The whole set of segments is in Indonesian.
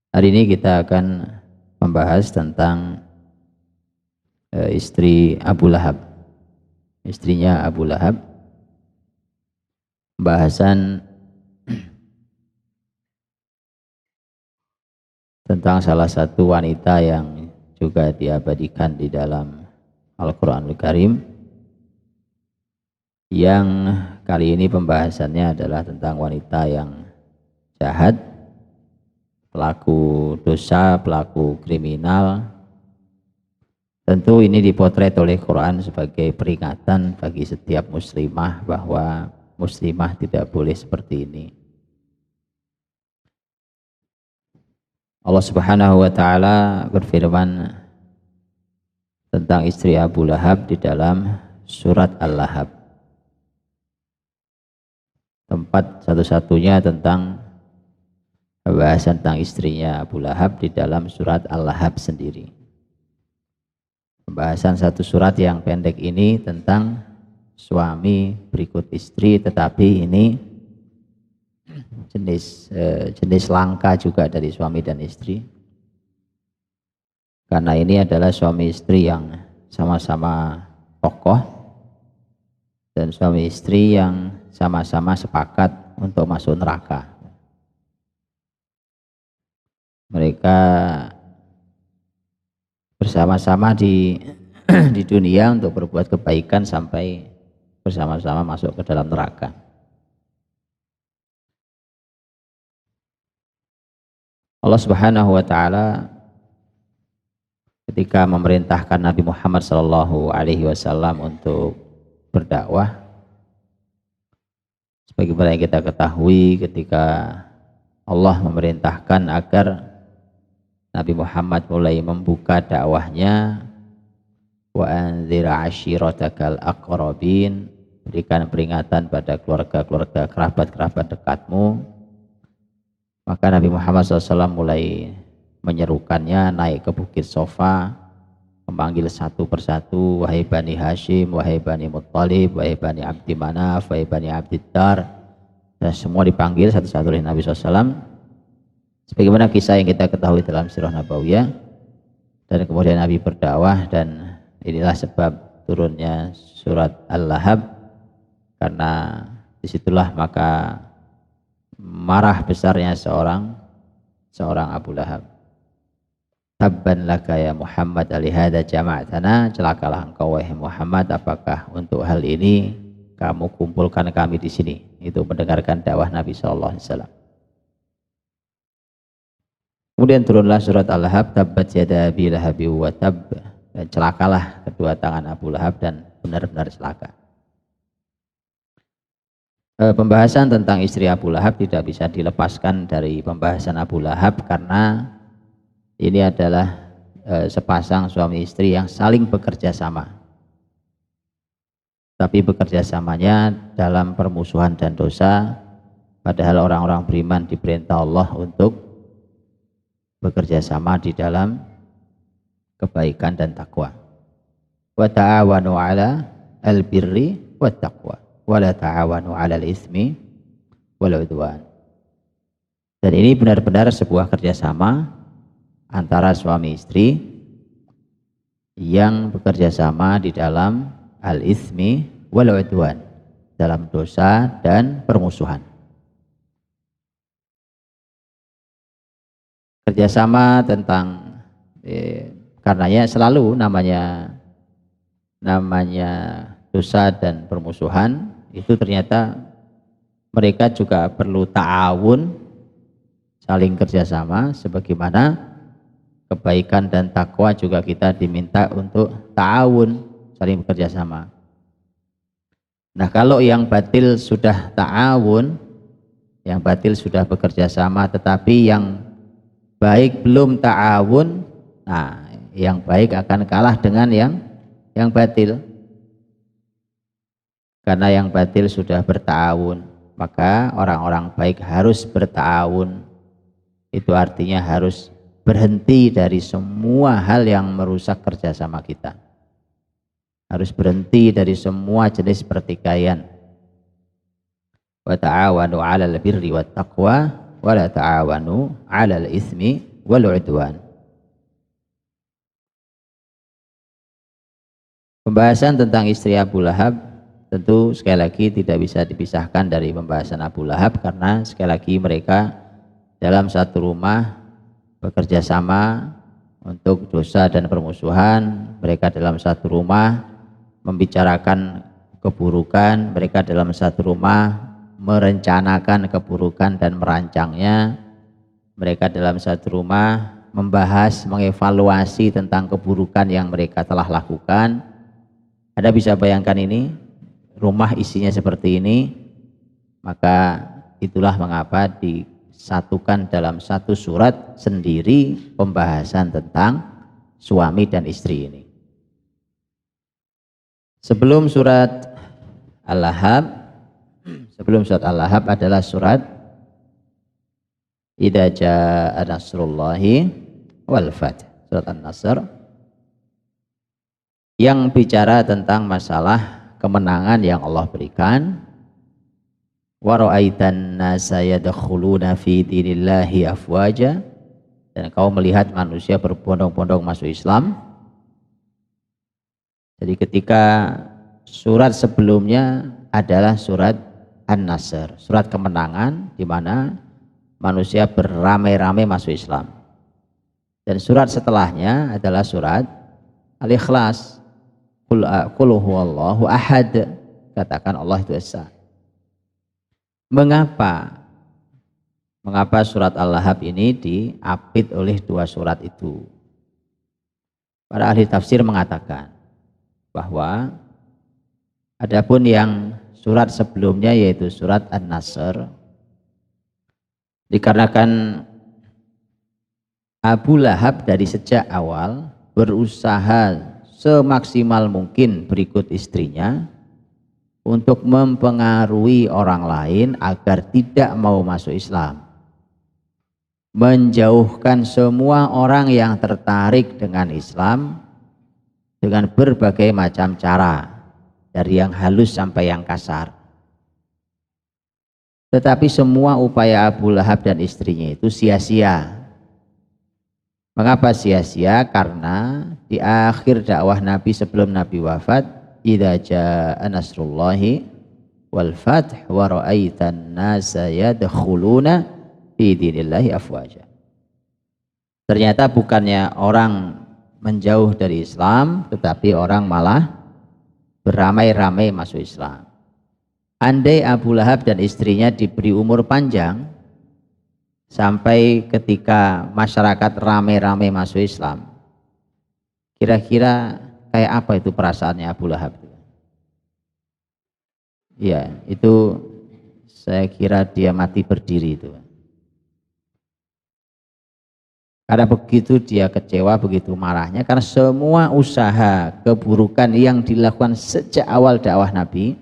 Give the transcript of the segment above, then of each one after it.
Hari ini kita akan membahas tentang istri Abu Lahab, istrinya Abu Lahab. Pembahasan tentang salah satu wanita yang juga diabadikan di dalam Al-Quranul Karim, yang kali ini pembahasannya adalah tentang wanita yang jahat, pelaku dosa, pelaku kriminal. Tentu ini dipotret oleh Quran sebagai peringatan bagi setiap muslimah bahwa muslimah tidak boleh seperti ini. Allah Subhanahu wa taala berfirman tentang istri Abu Lahab di dalam surat Al-Lahab. Tempat satu-satunya tentang pembahasan tentang istrinya Abu Lahab di dalam surat Al-Lahab sendiri. Pembahasan satu surat yang pendek ini tentang suami berikut istri, tetapi ini jenis langka juga dari suami dan istri, karena ini adalah suami istri yang sama-sama tokoh dan suami istri yang sama-sama sepakat untuk masuk neraka. Mereka bersama-sama di dunia untuk berbuat kebaikan sampai bersama-sama masuk ke dalam neraka. Allah Subhanahu wa taala ketika memerintahkan Nabi Muhammad sallallahu alaihi wasallam untuk berdakwah, sebagaimana yang kita ketahui, ketika Allah memerintahkan agar Nabi Muhammad mulai membuka dakwahnya, wa anzir ashiratakal aqrabin, berikan peringatan pada keluarga-keluarga, kerabat-kerabat dekatmu. Maka Nabi Muhammad SAW mulai menyerukannya naik ke Bukit Sofa, memanggil satu persatu, wahai Bani Hashim, wahai Bani Muttalib, wahai Bani Abdi Manaf, wahai Bani Abdiddar, dan semua dipanggil satu-satu oleh Nabi SAW. Sebagaimana kisah yang kita ketahui dalam sirah Nabawiyah. Dan kemudian Nabi berdakwah, dan inilah sebab turunnya surat Al-Lahab, karena disitulah maka marah besarnya seorang Abu Lahab. Tabban laka ya Muhammad alihada jama'atana, celakalah engkau wahai Muhammad, apakah untuk hal ini kamu kumpulkan kami di sini. Itu mendengarkan dakwah Nabi SAW. Kemudian turunlah surat Al-Lahab, tabbat yada abi lahabi wa tab, dan celakalah kedua tangan Abu Lahab, dan benar-benar celaka. Pembahasan tentang istri Abu Lahab tidak bisa dilepaskan dari pembahasan Abu Lahab, karena ini adalah sepasang suami istri yang saling bekerja sama. Tapi bekerja samanya dalam permusuhan dan dosa, padahal orang-orang beriman diperintah Allah untuk bekerja sama di dalam kebaikan dan takwa. Wa ta'awanu 'ala al-birri wat taqwa wa la ta'awanu 'ala al-itsmi wal 'udwan. Dan ini benar-benar sebuah kerjasama antara suami istri yang bekerja sama di dalam al-itsmi wal 'udwan, dalam dosa dan permusuhan. Kerjasama tentang karenanya selalu namanya dosa dan permusuhan itu ternyata mereka juga perlu ta'awun, saling kerjasama, sebagaimana kebaikan dan takwa juga kita diminta untuk ta'awun, saling bekerjasama. Nah, kalau yang batil sudah ta'awun, yang batil sudah bekerjasama, tetapi yang baik belum ta'awun, nah yang baik akan kalah dengan yang batil, karena yang batil sudah berta'awun. Maka orang-orang baik harus berta'awun, itu artinya harus berhenti dari semua hal yang merusak kerjasama kita, harus berhenti dari semua jenis pertikaian. Wa ta'awanu 'alal birri wat taqwa wa la ta'awanu 'alal itsmi wal 'udwan. Pembahasan tentang istri Abu Lahab tentu sekali lagi tidak bisa dipisahkan dari pembahasan Abu Lahab, karena sekali lagi mereka dalam satu rumah bekerja sama untuk dosa dan permusuhan. Mereka dalam satu rumah membicarakan keburukan, mereka dalam satu rumah merencanakan keburukan dan merancangnya, mereka dalam satu rumah membahas, mengevaluasi tentang keburukan yang mereka telah lakukan. Anda bisa bayangkan ini, rumah isinya seperti ini, maka itulah mengapa disatukan dalam satu surat sendiri pembahasan tentang suami dan istri ini. Sebelum surat Al-Lahab adalah surat Idza jaa nasrullahi wal fath, surat An-Nasr, yang bicara tentang masalah kemenangan yang Allah berikan. Wa ra'aitan nasa yadkhuluna fi dinillahi afwaja, dan kau melihat manusia berbondong-bondong masuk Islam. Jadi ketika surat sebelumnya adalah surat An-Nasr, surat kemenangan, di mana manusia beramai-ramai masuk Islam. Dan surat setelahnya adalah surat Al-Ikhlas, Qul huwallahu ahad, katakan Allah itu esa. Mengapa surat Al-Lahab ini diapit oleh dua surat itu? Para ahli tafsir mengatakan bahwa adapun yang surat sebelumnya yaitu surat An-Nasr, dikarenakan Abu Lahab dari sejak awal berusaha semaksimal mungkin berikut istrinya untuk mempengaruhi orang lain agar tidak mau masuk Islam, menjauhkan semua orang yang tertarik dengan Islam dengan berbagai macam cara, dari yang halus sampai yang kasar. Tetapi semua upaya Abu Lahab dan istrinya itu sia-sia. Mengapa sia-sia? Karena di akhir dakwah Nabi sebelum Nabi wafat, idza jaa nasrullahi wal fath wa ra'aitan nasa yadkhuluna fi dinillahi afwaja. Ternyata bukannya orang menjauh dari Islam, tetapi orang malah beramai-ramai masuk Islam. Andai Abu Lahab dan istrinya diberi umur panjang sampai ketika masyarakat ramai-ramai masuk Islam, kira-kira kayak apa itu perasaannya Abu Lahab? Ya, itu saya kira dia mati berdiri itu. Karena begitu dia kecewa, begitu marahnya, karena semua usaha keburukan yang dilakukan sejak awal dakwah Nabi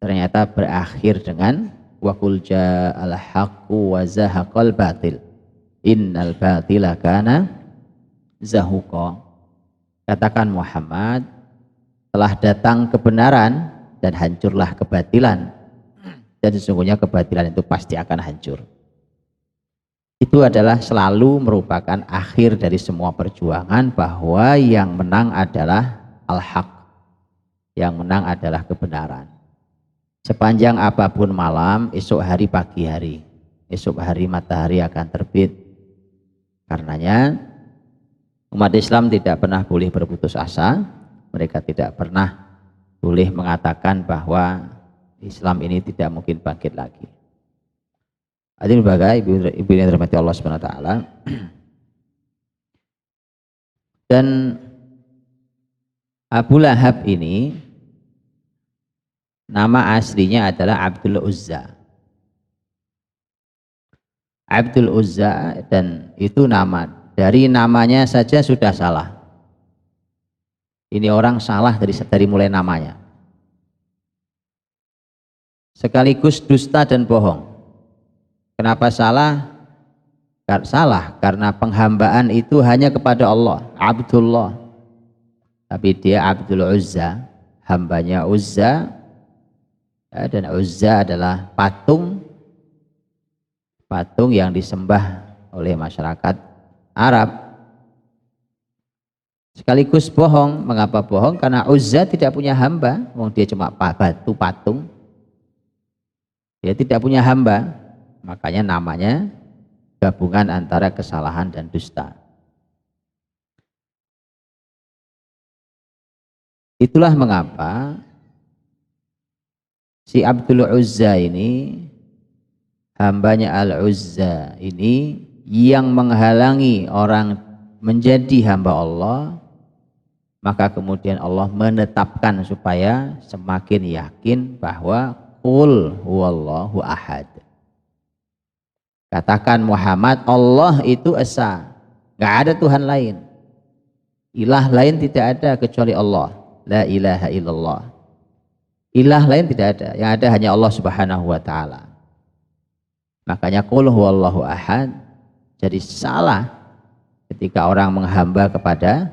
ternyata berakhir dengan wa qul ja'al haqqu wa zahaqal batil innal batila kana zahuqa. Katakan Muhammad, telah datang kebenaran dan hancurlah kebatilan, dan sesungguhnya kebatilan itu pasti akan hancur. Itu adalah selalu merupakan akhir dari semua perjuangan, bahwa yang menang adalah al-haq, yang menang adalah kebenaran. Sepanjang apapun malam, esok hari pagi hari, esok hari matahari akan terbit. Karenanya umat Islam tidak pernah boleh berputus asa. Mereka tidak pernah boleh mengatakan bahwa Islam ini tidak mungkin bangkit lagi. Hadirin berbahagia, ibu yang dirahmati Allah Subhanahu wa taala. Dan Abu Lahab ini nama aslinya adalah Abdul Uzza. Abdul Uzza, dan itu nama, dari namanya saja sudah salah. Ini orang salah dari mulai namanya. Sekaligus dusta dan bohong. Kenapa salah? Salah karena penghambaan itu hanya kepada Allah, Abdullah. Tapi dia Abdul Uzza, hambanya Uzza. Dan Uzza adalah patung yang disembah oleh masyarakat Arab. Sekaligus bohong. Mengapa bohong? Karena Uzza tidak punya hamba, wong dia cuma batu patung. Dia tidak punya hamba, makanya namanya gabungan antara kesalahan dan dusta. Itulah mengapa si Abdul Uzza ini, hambanya Al-Uzza ini, yang menghalangi orang menjadi hamba Allah, maka kemudian Allah menetapkan supaya semakin yakin bahwa qul huwallahu ahad. Katakan Muhammad, Allah itu esa, nggak ada Tuhan lain, ilah lain tidak ada kecuali Allah, la ilaha illallah. Ilah lain tidak ada, yang ada hanya Allah Subhanahu wa taala. Makanya qul huwallahu ahad. Jadi salah ketika orang menghamba kepada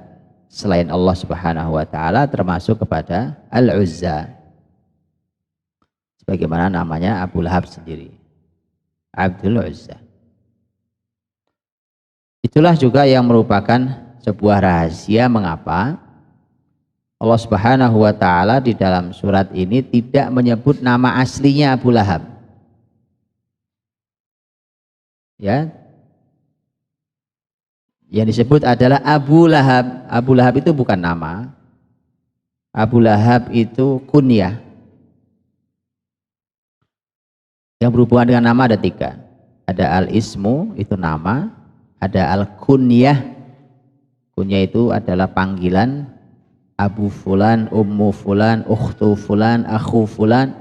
selain Allah Subhanahu wa taala, termasuk kepada Al-Uzza. Sebagaimana namanya Abu Lahab sendiri, Abdul Uzza. Itulah juga yang merupakan sebuah rahasia mengapa Allah Subhanahu wa taala di dalam surat ini tidak menyebut nama aslinya Abu Lahab. Ya. Yang disebut adalah Abu Lahab. Abu Lahab itu bukan nama. Abu Lahab itu kunyah. Yang berhubungan dengan nama ada 3. Ada al-ismu, itu nama. Ada al-kunyah. Kunyah itu adalah panggilan. Abu fulan, ummu fulan, ukhtu fulan, akhu fulan.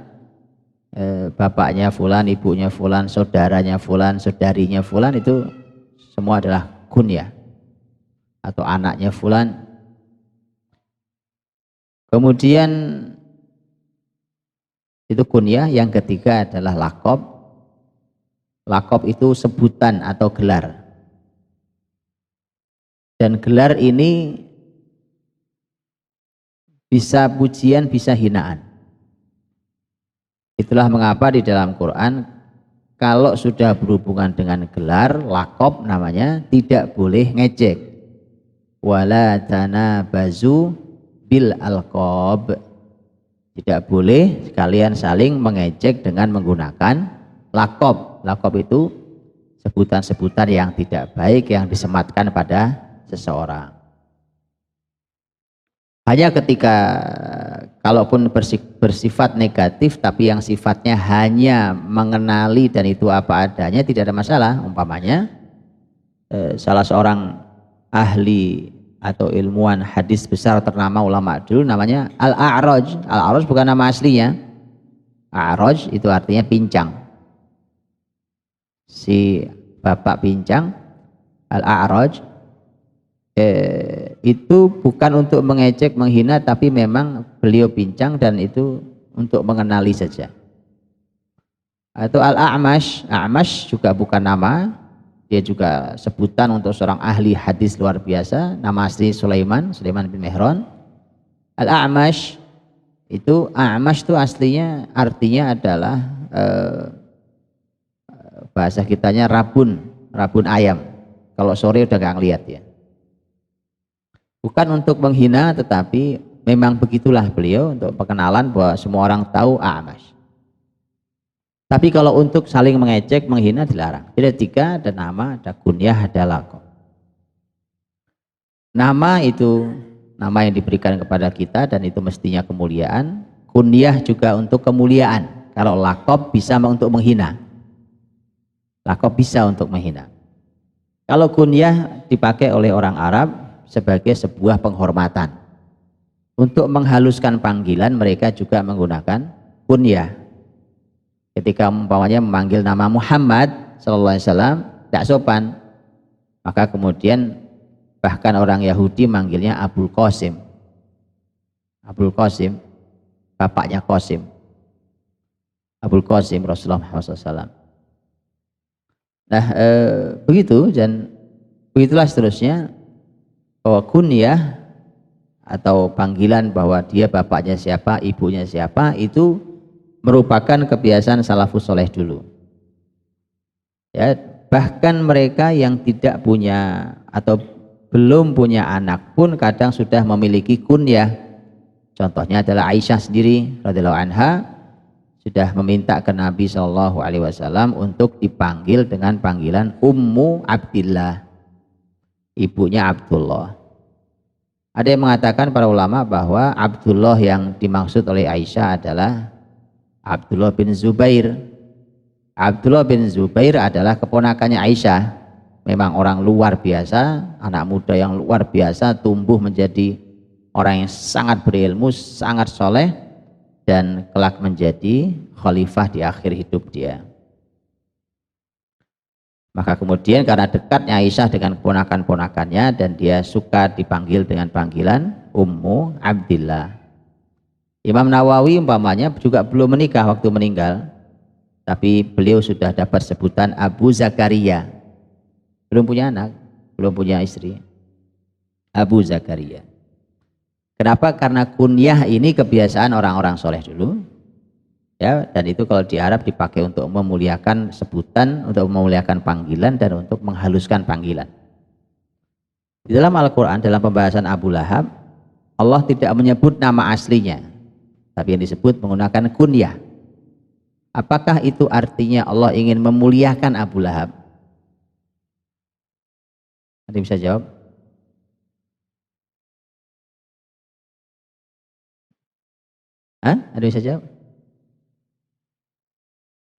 Bapaknya fulan, ibunya fulan, saudaranya fulan, saudarinya fulan, itu semua adalah kunyah. Atau anaknya fulan. Kemudian itu kunyah. Yang ketiga adalah laqab. Laqab itu sebutan atau gelar. Dan gelar ini bisa pujian, bisa hinaan. Itulah mengapa di dalam Quran kalau sudah berhubungan dengan gelar, laqab namanya, tidak boleh ngejek. Wala tanabazu bil alqab. Tidak boleh sekalian saling mengejek dengan menggunakan laqab. Laqab itu sebutan-sebutan yang tidak baik yang disematkan pada seseorang. Hanya ketika kalaupun bersifat negatif tapi yang sifatnya hanya mengenali dan itu apa adanya, tidak ada masalah. Umpamanya salah seorang ahli atau ilmuwan hadis besar ternama ulama dulu namanya Al-A'raj. Al-A'raj bukan nama aslinya. A'raj itu artinya pincang. Si bapak pincang, Al-A'raj, itu bukan untuk mengejek, menghina, tapi memang beliau pincang dan itu untuk mengenali saja. Atau Al-A'mash, A'mash juga bukan nama, dia juga sebutan untuk seorang ahli hadis luar biasa. Nama asli Sulaiman bin Mihran. Al-A'mash itu, A'mash itu aslinya artinya adalah bahasa kitanya rabun ayam. Kalau sore udah nggak ngeliat ya. Bukan untuk menghina, tetapi memang begitulah beliau untuk perkenalan bahwa semua orang tahu A'mash. Tapi kalau untuk saling mengejek, menghina dilarang. Jadi 3, ada nama, ada kunyah, ada laqab. Nama itu nama yang diberikan kepada kita dan itu mestinya kemuliaan. Kunyah juga untuk kemuliaan. Kalau laqab bisa untuk menghina. Laqab bisa untuk menghina. Kalau kunyah dipakai oleh orang Arab sebagai sebuah penghormatan. Untuk menghaluskan panggilan mereka juga menggunakan kunyah. Ketika umpamanya memanggil nama Muhammad sallallahu alaihi wasallam tidak sopan, maka kemudian bahkan orang Yahudi manggilnya Abul Qasim. Abul Qasim, bapaknya Qasim. Abul Qasim Rasulullah SAW. Nah, begitu dan begitulah seterusnya bahwa kunyah atau panggilan bahwa dia bapaknya siapa, ibunya siapa, itu merupakan kebiasaan salafus soleh dulu. Ya, bahkan mereka yang tidak punya atau belum punya anak pun kadang sudah memiliki kunyah. Contohnya adalah Aisyah sendiri radhiyallahu anha sudah meminta ke Nabi Shallallahu Alaihi Wasallam untuk dipanggil dengan panggilan Ummu Abdillah, ibunya Abdullah. Ada yang mengatakan para ulama bahwa Abdullah yang dimaksud oleh Aisyah adalah Abdullah bin Zubair. Abdullah bin Zubair adalah keponakannya Aisyah. Memang orang luar biasa, anak muda yang luar biasa, tumbuh menjadi orang yang sangat berilmu, sangat soleh, dan kelak menjadi khalifah di akhir hidup dia. Maka kemudian karena dekatnya Aisyah dengan ponakan-ponakannya dan dia suka dipanggil dengan panggilan Ummu Abdillah. Imam Nawawi umpamanya juga belum menikah waktu meninggal, tapi beliau sudah dapat sebutan Abu Zakaria. Belum punya anak, belum punya istri. Abu Zakaria. Kenapa? Karena kunyah ini kebiasaan orang-orang soleh dulu. Ya, dan itu kalau di Arab dipakai untuk memuliakan sebutan, untuk memuliakan panggilan, dan untuk menghaluskan panggilan. Di dalam Al-Quran, dalam pembahasan Abu Lahab, Allah tidak menyebut nama aslinya, tapi yang disebut menggunakan kunyah. Apakah itu artinya Allah ingin memuliakan Abu Lahab? Nanti bisa jawab? Hah? Ada bisa jawab?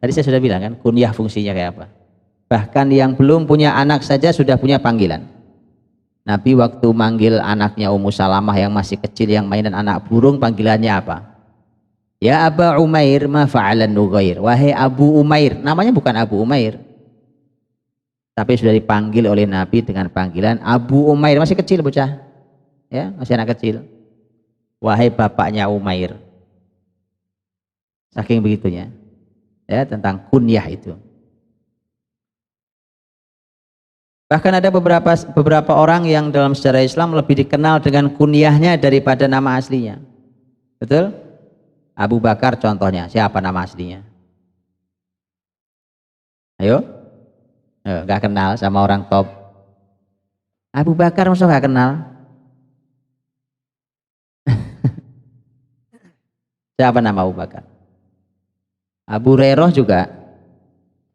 Tadi saya sudah bilang kan, kunyah fungsinya kayak apa? Bahkan yang belum punya anak saja sudah punya panggilan. Nabi waktu manggil anaknya Ummu Salamah yang masih kecil, yang mainan anak burung, panggilannya apa? Ya Aba Umair ma fa'alan Nughair. Wahai Abu Umair, namanya bukan Abu Umair, tapi sudah dipanggil oleh Nabi dengan panggilan Abu Umair, masih kecil bocah, ya masih anak kecil. Wahai bapaknya Umair, saking begitunya. Ya, tentang kunyah itu. Bahkan ada beberapa orang yang dalam sejarah Islam lebih dikenal dengan kunyahnya daripada nama aslinya. Betul? Abu Bakar contohnya. Siapa nama aslinya? Ayo? Gak kenal sama orang top. Abu Bakar masa gak kenal? Siapa nama Abu Bakar? Abu Hurairah juga.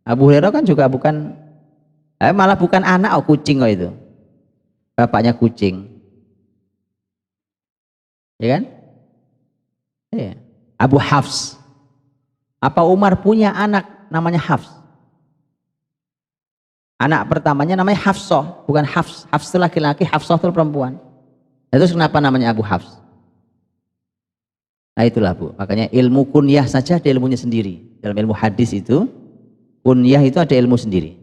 Abu Hurairah kan juga bukan, malah bukan anak kucing kok itu. Bapaknya kucing. Ya kan? Ya. Abu Hafs. Apa Umar punya anak namanya Hafs? Anak pertamanya namanya Hafsah, bukan Hafs. Hafs itu laki-laki, Hafsah itu perempuan. Terus kenapa namanya Abu Hafs? Nah itulah Bu, makanya ilmu kunyah saja ada ilmunya sendiri. Dalam ilmu hadis itu, kunyah itu ada ilmu sendiri.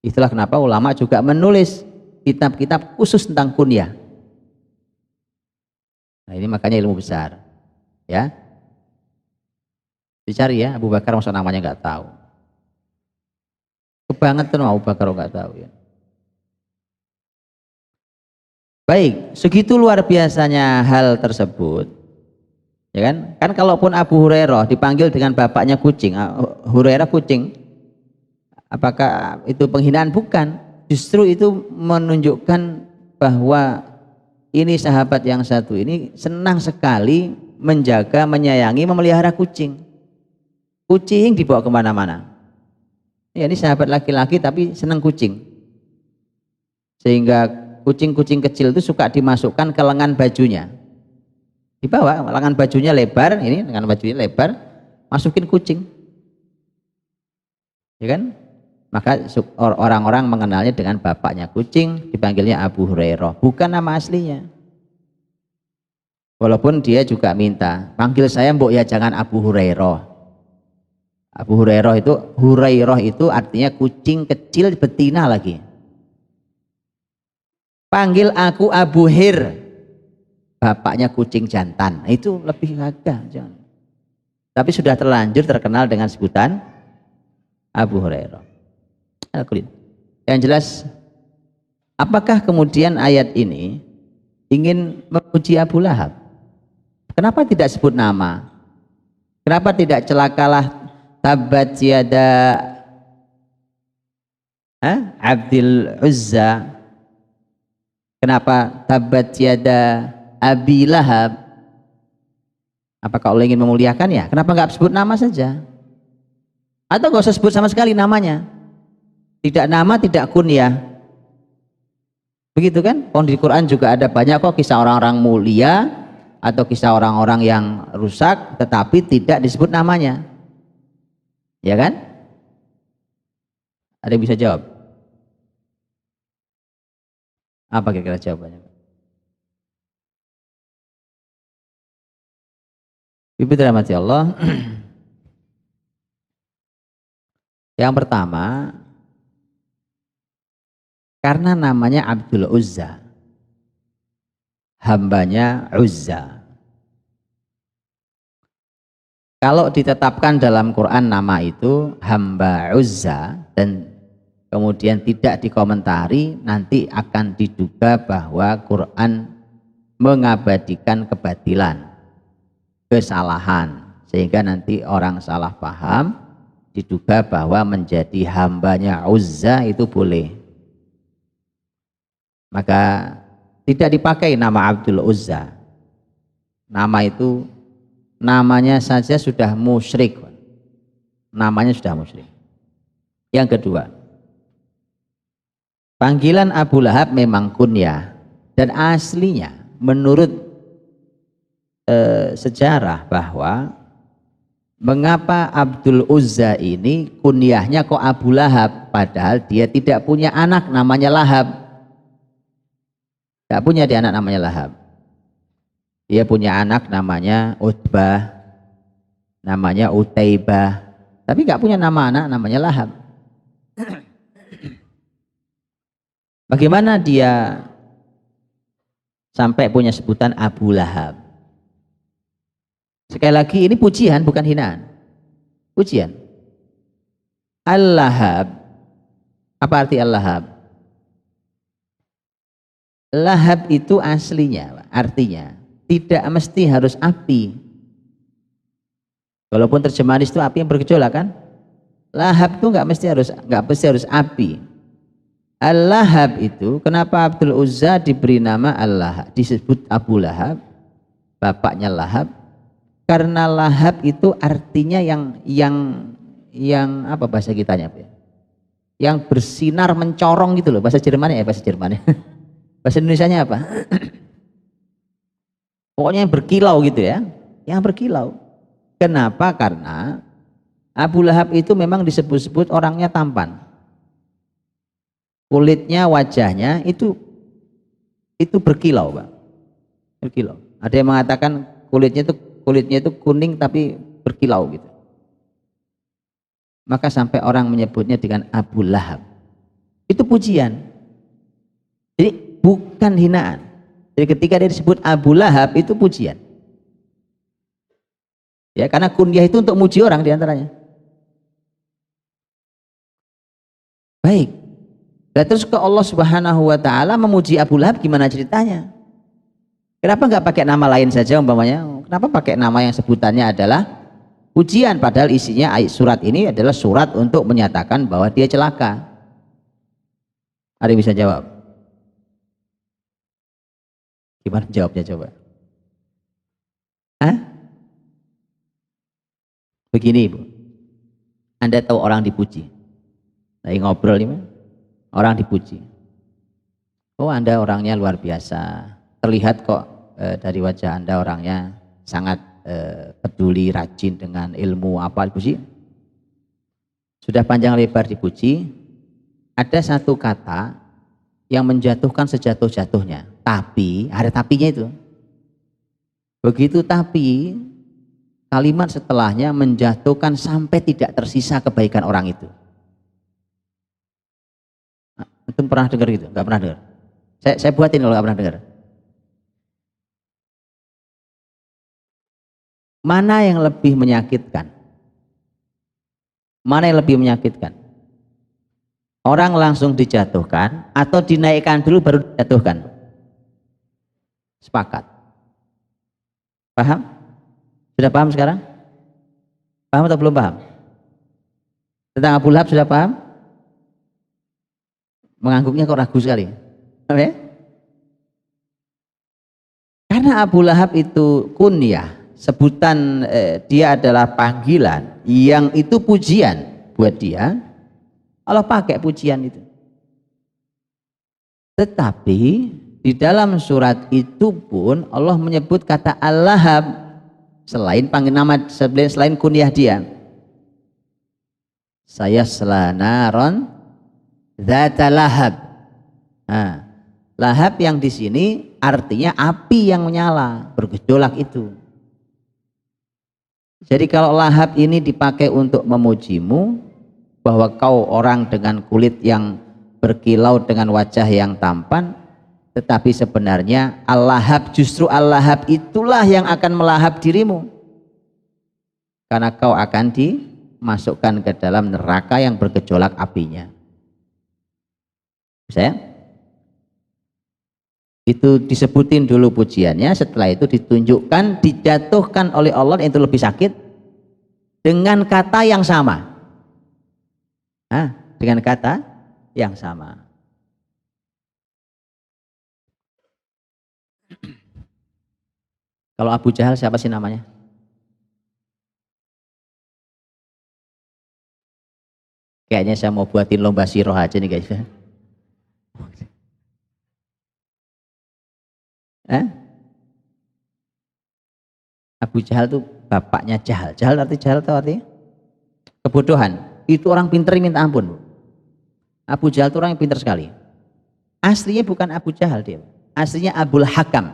Itulah kenapa ulama juga menulis kitab-kitab khusus tentang kunyah. Nah ini makanya ilmu besar. Ya, dicari ya, Abu Bakar masa namanya nggak tahu. Kebangetan Abu Bakar nggak tahu ya. Baik, segitu luar biasanya hal tersebut. Ya kan? Kan kalaupun Abu Hurairah dipanggil dengan bapaknya kucing, Hurairah kucing, apakah itu penghinaan? Bukan. Justru itu menunjukkan bahwa ini sahabat yang satu ini senang sekali menjaga, menyayangi, memelihara kucing. Kucing dibawa kemana-mana. Ya, ini sahabat laki-laki tapi senang kucing. Sehingga kucing-kucing kecil itu suka dimasukkan ke lengan bajunya. Dibawa, lengan bajunya lebar, ini lengan bajunya lebar, masukin kucing, ya kan? Maka orang-orang mengenalnya dengan bapaknya kucing, dipanggilnya Abu Hurairah, bukan nama aslinya. Walaupun dia juga minta, panggil saya mbok ya jangan Abu Hurairah. Abu Hurairah itu artinya kucing kecil betina lagi. Panggil aku Abu Hir, bapaknya kucing jantan, itu lebih gagah. Tapi sudah terlanjur terkenal dengan sebutan Abu Hurairah. Yang jelas, apakah kemudian ayat ini ingin memuji Abu Lahab? Kenapa tidak sebut nama? Kenapa tidak celakalah tabbat yada Abdul Uzza. Kenapa tabat yada Abi Lahab? Apakah Allah ingin memuliakan ya? Kenapa nggak sebut nama saja? Atau nggak usah sebut sama sekali namanya? Tidak nama, tidak kunyah. Begitu kan? Di Quran juga ada banyak kok kisah orang-orang mulia atau kisah orang-orang yang rusak, tetapi tidak disebut namanya. Ya kan? Ada yang bisa jawab? Apa kira-kira jawabannya? Ibu dirahmati Allah. Yang pertama, karena namanya Abdul Uzza, hambanya Uzza. Kalau ditetapkan dalam Quran nama itu hamba Uzza dan kemudian tidak dikomentari, nanti akan diduga bahwa Quran mengabadikan kebatilan, kesalahan, sehingga nanti orang salah paham, diduga bahwa menjadi hambanya Uzza itu boleh. Maka tidak dipakai nama Abdul Uzza. Nama itu namanya saja sudah musyrik. Namanya sudah musyrik. Yang kedua, panggilan Abu Lahab memang kunyah, dan aslinya menurut sejarah bahwa mengapa Abdul Uzza ini kunyahnya kok Abu Lahab, padahal dia tidak punya anak namanya Lahab. Tidak punya dia anak namanya Lahab. Dia punya anak namanya Utbah, namanya Utaibah, tapi nggak punya nama anak namanya Lahab. Bagaimana dia sampai punya sebutan Abu Lahab? Sekali lagi ini pujian bukan hinaan. Pujian. Al-Lahab. Apa arti Al-Lahab? Lahab itu aslinya, artinya tidak mesti harus api. Walaupun terjemahan itu api yang bergejolak kan? Lahab itu nggak mesti harus api. Al-Lahab itu kenapa Abdul Uzza diberi nama Allah, disebut Abu Lahab, bapaknya Lahab? Karena Lahab itu artinya yang apa bahasa kitanya, ya? Yang bersinar mencorong gitu loh, bahasa Jermannya ya, bahasa Jermannya. Bahasa Indonesianya apa? Pokoknya yang berkilau gitu ya, yang berkilau. Kenapa? Karena Abu Lahab itu memang disebut-sebut orangnya tampan. Kulitnya, wajahnya itu berkilau, Pak. Berkilau. Ada yang mengatakan kulitnya itu kuning tapi berkilau gitu. Maka sampai orang menyebutnya dengan Abu Lahab. Itu pujian. Jadi bukan hinaan. Jadi ketika dia disebut Abu Lahab itu pujian. Ya, karena kunyah itu untuk muji orang diantaranya. Baik. Dan terus ke Allah Subhanahu wa taala memuji Abu Lahab gimana ceritanya? Kenapa nggak pakai nama lain saja umpamanya? Kenapa pakai nama yang sebutannya adalah pujian, padahal isinya surat ini adalah surat untuk menyatakan bahwa dia celaka? Ada yang bisa jawab? Gimana jawabnya coba? Hah? Begini Ibu, Anda tahu orang dipuji, lagi ngobrol ini, orang dipuji. Oh Anda orangnya luar biasa, terlihat kok dari wajah Anda orangnya sangat peduli, rajin dengan ilmu apa dipuji. Sudah panjang lebar dipuji, ada satu kata yang menjatuhkan sejatuh-jatuhnya, tapi ada tapinya itu. Begitu tapi kalimat setelahnya menjatuhkan sampai tidak tersisa kebaikan orang itu. Itu pernah dengar gitu? Enggak pernah dengar. Saya buatin kalau nggak pernah dengar. Mana yang lebih menyakitkan? Mana yang lebih menyakitkan? Orang langsung dijatuhkan atau dinaikkan dulu baru dijatuhkan? Sepakat. Paham? Sudah paham sekarang? Paham atau belum paham? Tentang Abu Lahab sudah paham? Mengangguknya kok ragu sekali. Apa ya? Karena Abu Lahab itu kunyah, sebutan dia adalah panggilan yang itu pujian buat dia. Allah pakai pujian itu. Tetapi di dalam surat itu pun Allah menyebut kata Al-Lahab selain panggil nama, selain kunyah dia. Saya selanaron dzata lahab. Nah, lahab yang di sini artinya api yang menyala, bergejolak itu. Jadi kalau lahab ini dipakai untuk memujimu, bahwa kau orang dengan kulit yang berkilau dengan wajah yang tampan, tetapi sebenarnya al-lahab, justru al-lahab itulah yang akan melahap dirimu, karena kau akan dimasukkan ke dalam neraka yang bergejolak apinya. Saya itu disebutin dulu pujiannya, setelah itu ditunjukkan, dijatuhkan oleh Allah yang itu lebih sakit dengan kata yang sama. Dengan kata yang sama. Kalau Abu Jahal siapa sih namanya? Kayaknya saya mau buatin lomba siroh aja nih guys. Abu Jahal itu bapaknya Jahal. Jahal itu artinya kebodohan. Itu orang pinter minta ampun. Abu Jahal itu orang yang pintar sekali. Aslinya bukan Abu Jahal dia. Aslinya Abul Hakam.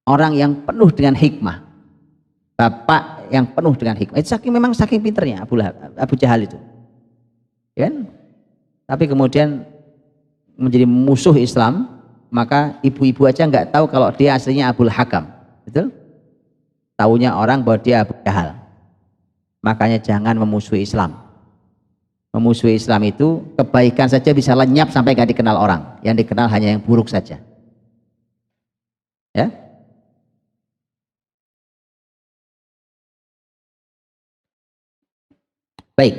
Orang yang penuh dengan hikmah. Bapak yang penuh dengan hikmah. Itu memang saking pinternya Abu Jahal itu. Kan? Tapi kemudian menjadi musuh Islam, maka ibu-ibu aja nggak tahu kalau dia aslinya Abul Hakam. Betul? Taunya orang bahwa dia Abu Jahal. Makanya jangan memusuhi Islam. Memusuhi Islam itu kebaikan saja bisa lenyap sampai gak dikenal orang. Yang dikenal hanya yang buruk saja. Ya. Baik.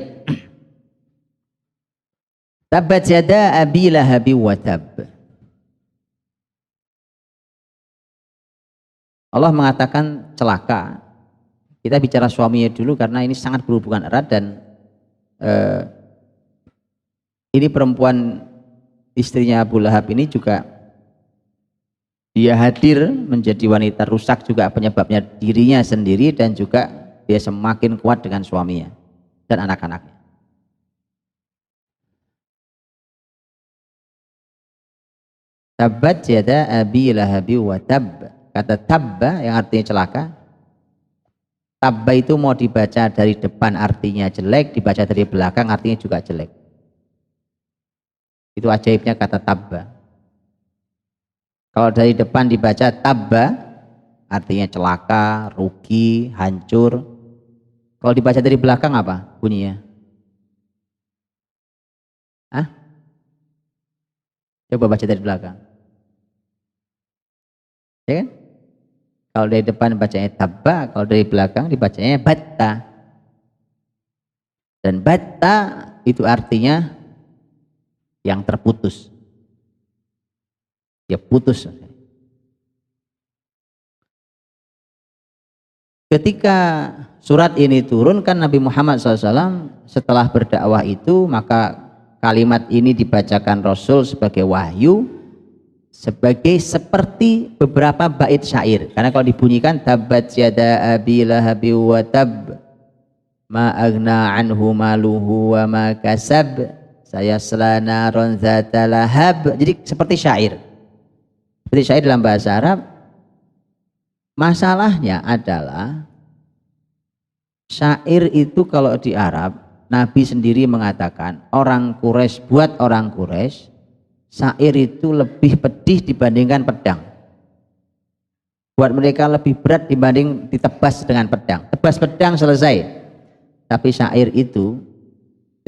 Tabbat yada abi lahabi wa tab. Allah mengatakan celaka. Kita bicara suaminya dulu karena ini sangat berhubungan erat dan ini perempuan istrinya Abu Lahab ini juga dia hadir menjadi wanita rusak juga penyebabnya dirinya sendiri dan juga dia semakin kuat dengan suaminya dan anak-anaknya. Tabbat yada abi lahabi wa tab. Kata tabba yang artinya celaka. Tabba itu mau dibaca dari depan artinya jelek, dibaca dari belakang artinya juga jelek. Itu ajaibnya kata tabba. Kalau dari depan dibaca tabba artinya celaka, rugi, hancur. Kalau dibaca dari belakang apa bunyinya? Coba baca dari belakang. Ya kan? Kalau dari depan bacanya tabba, kalau dari belakang dibacanya batta. Dan batta itu artinya yang terputus. Ya putus. Ketika surat ini turun kan Nabi Muhammad SAW setelah berdakwah itu, maka kalimat ini dibacakan Rasul sebagai wahyu, sebagai seperti beberapa bait syair. Karena kalau dibunyikan tabbat yada abi lahabi wa tab ma agna anhu maluhu wa ma kasab saya selana ronzata lahab. Jadi seperti syair. Seperti syair dalam bahasa Arab. Masalahnya adalah syair itu kalau di Arab, Nabi sendiri mengatakan orang Quraisy, buat orang Quraisy syair itu lebih pedih dibandingkan pedang. Buat mereka lebih berat dibanding ditebas dengan pedang. Tebas pedang selesai. Tapi syair itu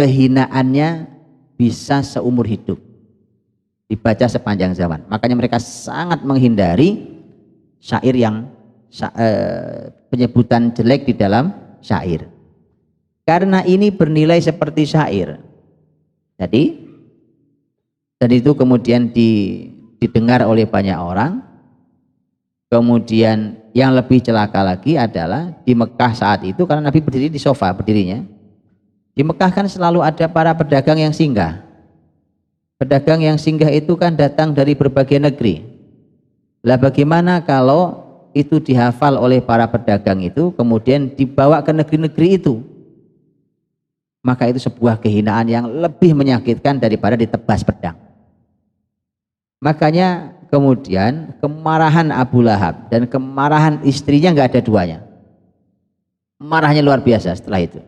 kehinaannya bisa seumur hidup, dibaca sepanjang zaman. Makanya mereka sangat menghindari syair yang penyebutan jelek di dalam syair, karena ini bernilai seperti syair. Jadi Dan itu kemudian didengar oleh banyak orang. Kemudian yang lebih celaka lagi adalah di Mekah saat itu, karena Nabi berdiri di sofa berdirinya. Di Mekah kan selalu ada para pedagang yang singgah. Pedagang yang singgah itu kan datang dari berbagai negeri. Lah bagaimana kalau itu dihafal oleh para pedagang itu kemudian dibawa ke negeri-negeri itu? Maka itu sebuah kehinaan yang lebih menyakitkan daripada ditebas pedang. Makanya kemudian kemarahan Abu Lahab dan kemarahan istrinya nggak ada duanya. Marahnya luar biasa setelah itu.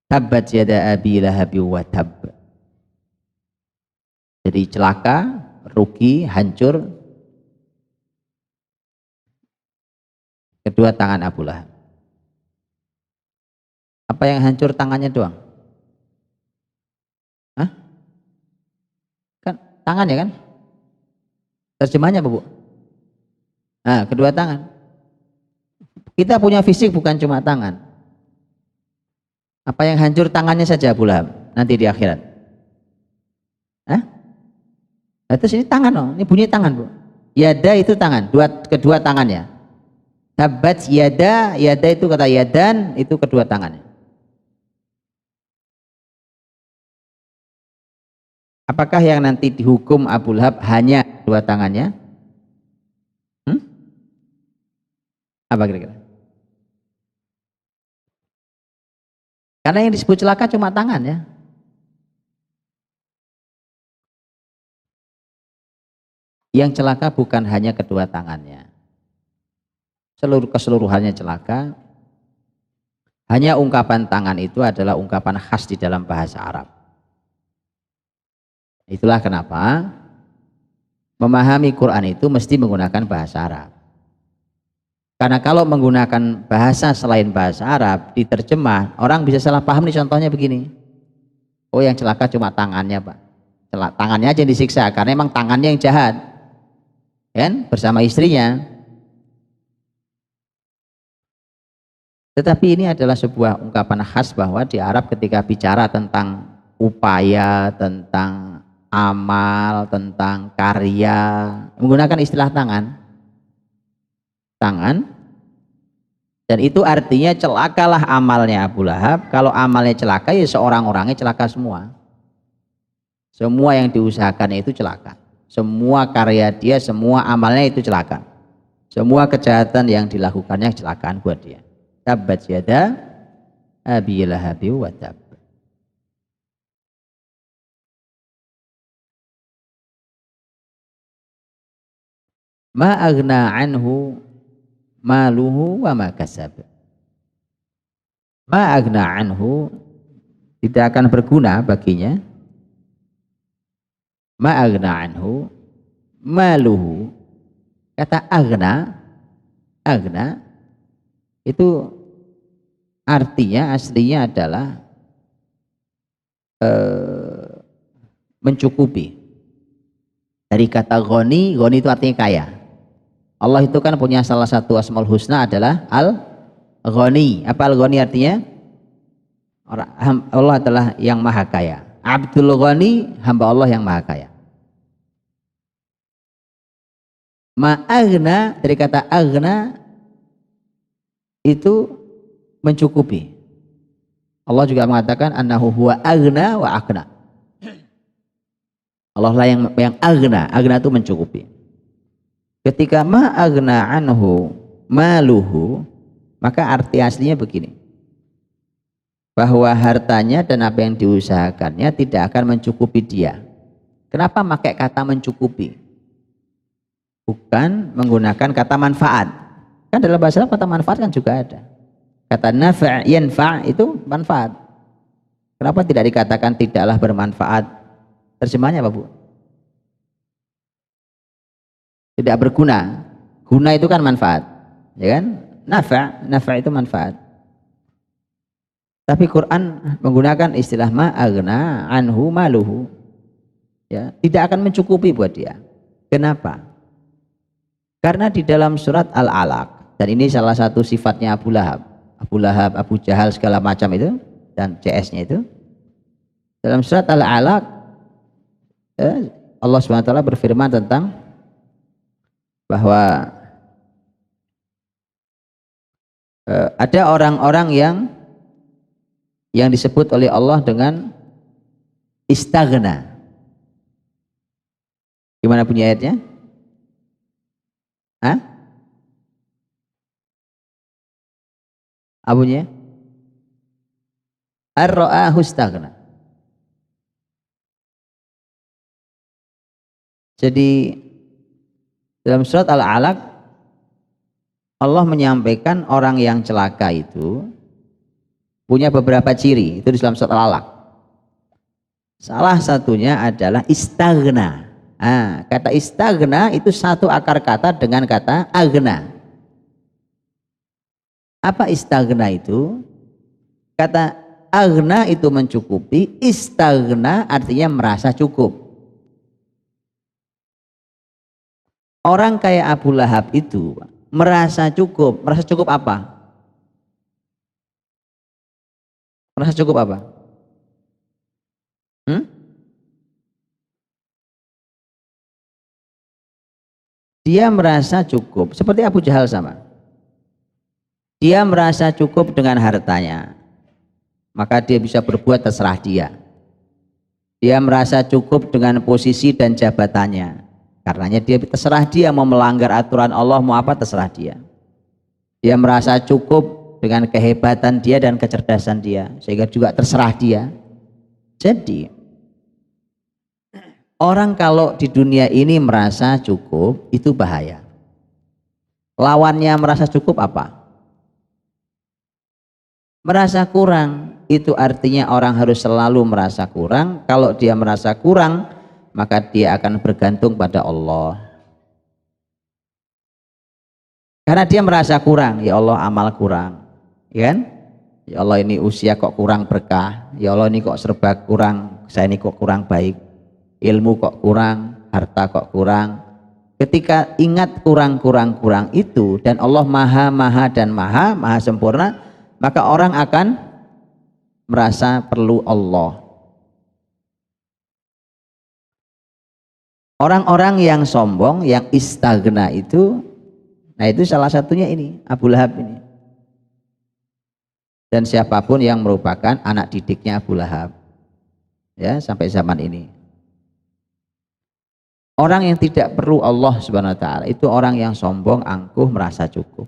Tabbat yada abi lahabi wa tab. Jadi celaka, rugi, hancur kedua tangan Abu Lahab. Apa yang hancur tangannya doang? Hah? Kan tangannya kan? Terjemahnya apa, Bu? Nah, kedua tangan. Kita punya fisik bukan cuma tangan. Apa yang hancur tangannya saja Abu Lahab nanti di akhirat? Hah? Nah, terus ini tangan loh, ini bunyi tangan, Bu. Yada itu tangan, kedua tangannya. Tabbat yada, yada itu kata yadan, itu kedua tangannya. Apakah yang nanti dihukum Abu Lahab hanya dua tangannya? Apa kira-kira? Karena yang disebut celaka cuma tangan ya. Yang celaka bukan hanya kedua tangannya. Keseluruhannya celaka. Hanya ungkapan tangan itu adalah ungkapan khas di dalam bahasa Arab. Itulah kenapa memahami Quran itu mesti menggunakan bahasa Arab. Karena kalau menggunakan bahasa selain bahasa Arab, diterjemah, orang bisa salah paham nih, contohnya begini. Oh, yang celaka cuma tangannya, Pak. Tangannya aja yang disiksa, karena emang tangannya yang jahat. Kan? Bersama istrinya. Tetapi ini adalah sebuah ungkapan khas bahwa di Arab ketika bicara tentang upaya, tentang amal, tentang karya, menggunakan istilah tangan. Dan itu artinya celakalah amalnya Abu Lahab. Kalau amalnya celaka ya seorang-orangnya celaka semua. Semua yang diusahakan itu celaka. Semua karya dia, semua amalnya itu celaka. Semua kejahatan yang dilakukannya kecelakaan buat dia. Tabbat yada abi lahabi wa tab. Ma aghna anhu maluhu wa ma kasab. Ma aghna anhu, tidak akan berguna baginya. Ma aghna anhu maluhu. Kata aghna itu artinya aslinya adalah mencukupi. Dari kata ghani itu artinya kaya. Allah itu kan punya salah satu asmaul husna adalah Al-Ghani. Apa Al-Ghani artinya? Allah adalah yang maha kaya. Abdul Ghani, hamba Allah yang maha kaya. Ma'aghna, dari kata aghna itu mencukupi. Allah juga mengatakan annahu huwa aghna wa aghna. Allah lah yang aghna itu mencukupi. Ketika ma'aghna anhu maluhu, maka arti aslinya begini, bahwa hartanya dan apa yang diusahakannya tidak akan mencukupi dia. Kenapa pakai kata mencukupi? Bukan menggunakan kata manfaat. Kan dalam bahasa Arab kata manfaat kan juga ada. Kata nafa' yanfa' itu manfaat. Kenapa tidak dikatakan tidaklah bermanfaat? Terjemahnya apa, Bu? Tidak berguna. Guna itu kan manfaat, ya kan? Nafa' itu manfaat. Tapi Quran menggunakan istilah ma'aghna anhu maluhu. Ya, tidak akan mencukupi buat dia. Kenapa? Karena di dalam surat Al-Alaq, dan ini salah satu sifatnya Abu Lahab, Abu Jahal segala macam itu, dan CS-nya itu. Dalam surat Al-Alaq Allah SWT berfirman tentang bahwa ada orang-orang yang disebut oleh Allah dengan istaghna. Gimana bunyi ayatnya? Hah? Abunya? Ar-ra'ahu istaghna. Jadi dalam surat Al-Alaq Allah menyampaikan orang yang celaka itu punya beberapa ciri. Itu di dalam surat Al-Alaq. Salah satunya adalah istaghna. Kata istaghna itu satu akar kata dengan kata aghna. Apa istaghna itu? Kata aghna itu mencukupi, istaghna artinya merasa cukup. Orang kayak Abu Lahab itu merasa cukup. Merasa cukup apa? Merasa cukup apa? Dia merasa cukup seperti Abu Jahal sama. Dia merasa cukup dengan hartanya, maka dia bisa berbuat terserah dia. Dia merasa cukup dengan posisi dan jabatannya, karenanya dia terserah dia mau melanggar aturan Allah, mau apa terserah dia. Dia merasa cukup dengan kehebatan dia dan kecerdasan dia, sehingga juga terserah dia. Jadi orang kalau di dunia ini merasa cukup itu bahaya. Lawannya merasa cukup apa? Merasa kurang. Itu artinya orang harus selalu merasa kurang. Kalau dia merasa kurang, maka dia akan bergantung pada Allah. Karena dia merasa kurang, ya Allah amal kurang, ya kan? Ya Allah ini usia kok kurang berkah, ya Allah ini kok serba kurang, saya ini kok kurang baik, ilmu kok kurang, harta kok kurang. Ketika ingat kurang itu, dan Allah maha dan maha sempurna, maka orang akan merasa perlu Allah. Orang-orang yang sombong, yang istaghna itu, nah itu salah satunya ini, Abu Lahab ini. Dan siapapun yang merupakan anak didiknya Abu Lahab, ya sampai zaman ini. Orang yang tidak perlu Allah Subhanahu wa taala itu orang yang sombong, angkuh, merasa cukup.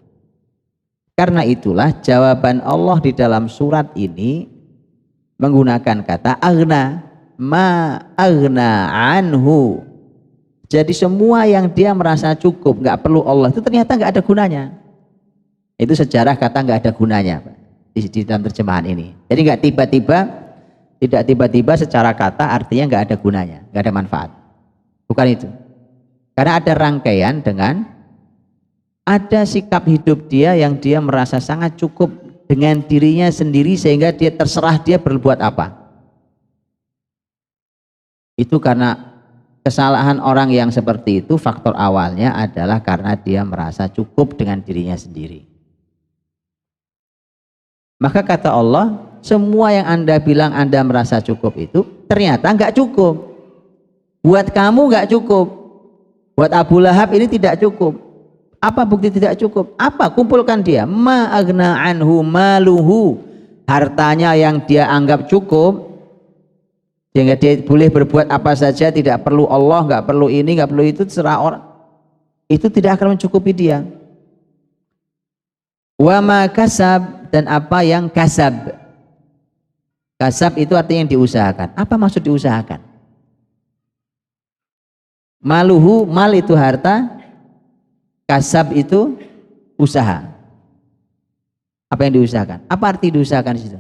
Karena itulah jawaban Allah di dalam surat ini menggunakan kata aghna, ma aghna anhu. Jadi semua yang dia merasa cukup, nggak perlu Allah, itu ternyata nggak ada gunanya. Itu sejarah kata nggak ada gunanya di dalam terjemahan ini. Jadi tidak tiba-tiba secara kata artinya nggak ada gunanya, nggak ada manfaat. Bukan itu. Karena ada rangkaian dengan ada sikap hidup dia yang dia merasa sangat cukup dengan dirinya sendiri sehingga dia terserah dia berbuat apa. Itu karena kesalahan orang yang seperti itu, faktor awalnya adalah karena dia merasa cukup dengan dirinya sendiri. Maka kata Allah, semua yang Anda bilang Anda merasa cukup itu ternyata nggak cukup. Buat kamu nggak cukup. Buat Abu Lahab ini tidak cukup. Apa bukti tidak cukup? Apa? Kumpulkan dia. Ma aghna anhu maluhu. Hartanya yang dia anggap cukup, sehingga dia boleh berbuat apa saja, tidak perlu Allah, nggak perlu ini, nggak perlu itu, terserah orang. Itu tidak akan mencukupi dia. Wa ma kasab, dan apa yang kasab. Kasab itu artinya yang diusahakan. Apa maksud diusahakan? Maluhu, mal itu harta, kasab itu usaha. Apa yang diusahakan? Apa arti diusahakan di situ?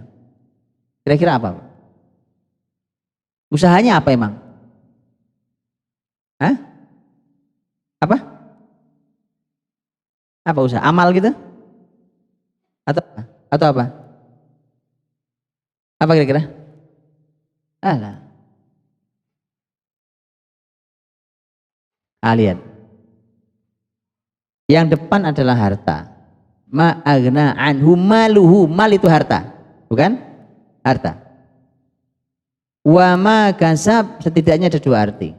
Kira-kira apa? Usahanya apa emang? Hah? Apa? Apa usaha? Amal gitu? Atau apa? Apa kira-kira? Alah. Lihat. Yang depan adalah harta. Ma aghna anhu maluhu. Mal itu harta, bukan? Harta. Wa ma kasab, setidaknya ada dua arti.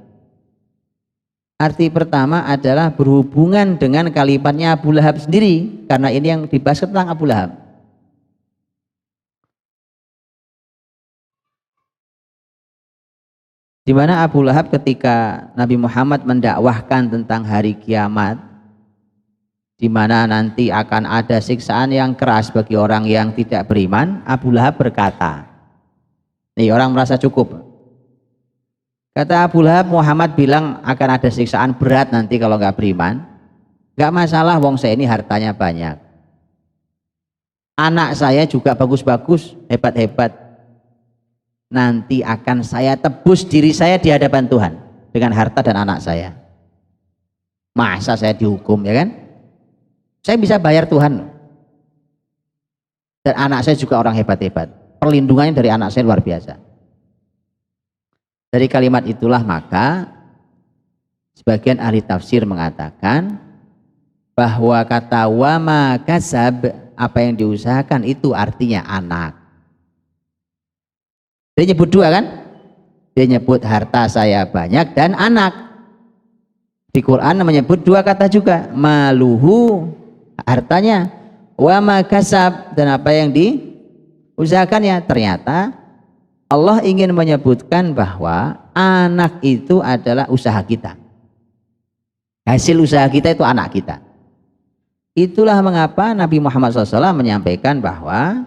Arti pertama adalah berhubungan dengan kalimatnya Abu Lahab sendiri, karena ini yang dibahas tentang Abu Lahab. Di mana Abu Lahab ketika Nabi Muhammad mendakwahkan tentang hari kiamat, di mana nanti akan ada siksaan yang keras bagi orang yang tidak beriman, Abu Lahab berkata, nih orang merasa cukup. Kata Abu Lahab, Muhammad bilang akan ada siksaan berat nanti kalau nggak beriman. Nggak masalah, wong saya ini hartanya banyak. Anak saya juga bagus-bagus, hebat-hebat. Nanti akan saya tebus diri saya di hadapan Tuhan dengan harta dan anak saya. Masa saya dihukum, ya kan? Saya bisa bayar Tuhan. Dan anak saya juga orang hebat-hebat. Perlindungannya dari anak saya luar biasa. Dari kalimat itulah maka sebagian ahli tafsir mengatakan bahwa kata wama kasab, apa yang diusahakan itu artinya anak. Dia nyebut dua kan? Dia nyebut harta saya banyak dan anak. Di Quran menyebut dua kata juga, maluhu hartanya, wama kasab dan apa yang diusahakannya. Ternyata Allah ingin menyebutkan bahwa anak itu adalah usaha kita. Hasil usaha kita itu anak kita. Itulah mengapa Nabi Muhammad SAW menyampaikan bahwa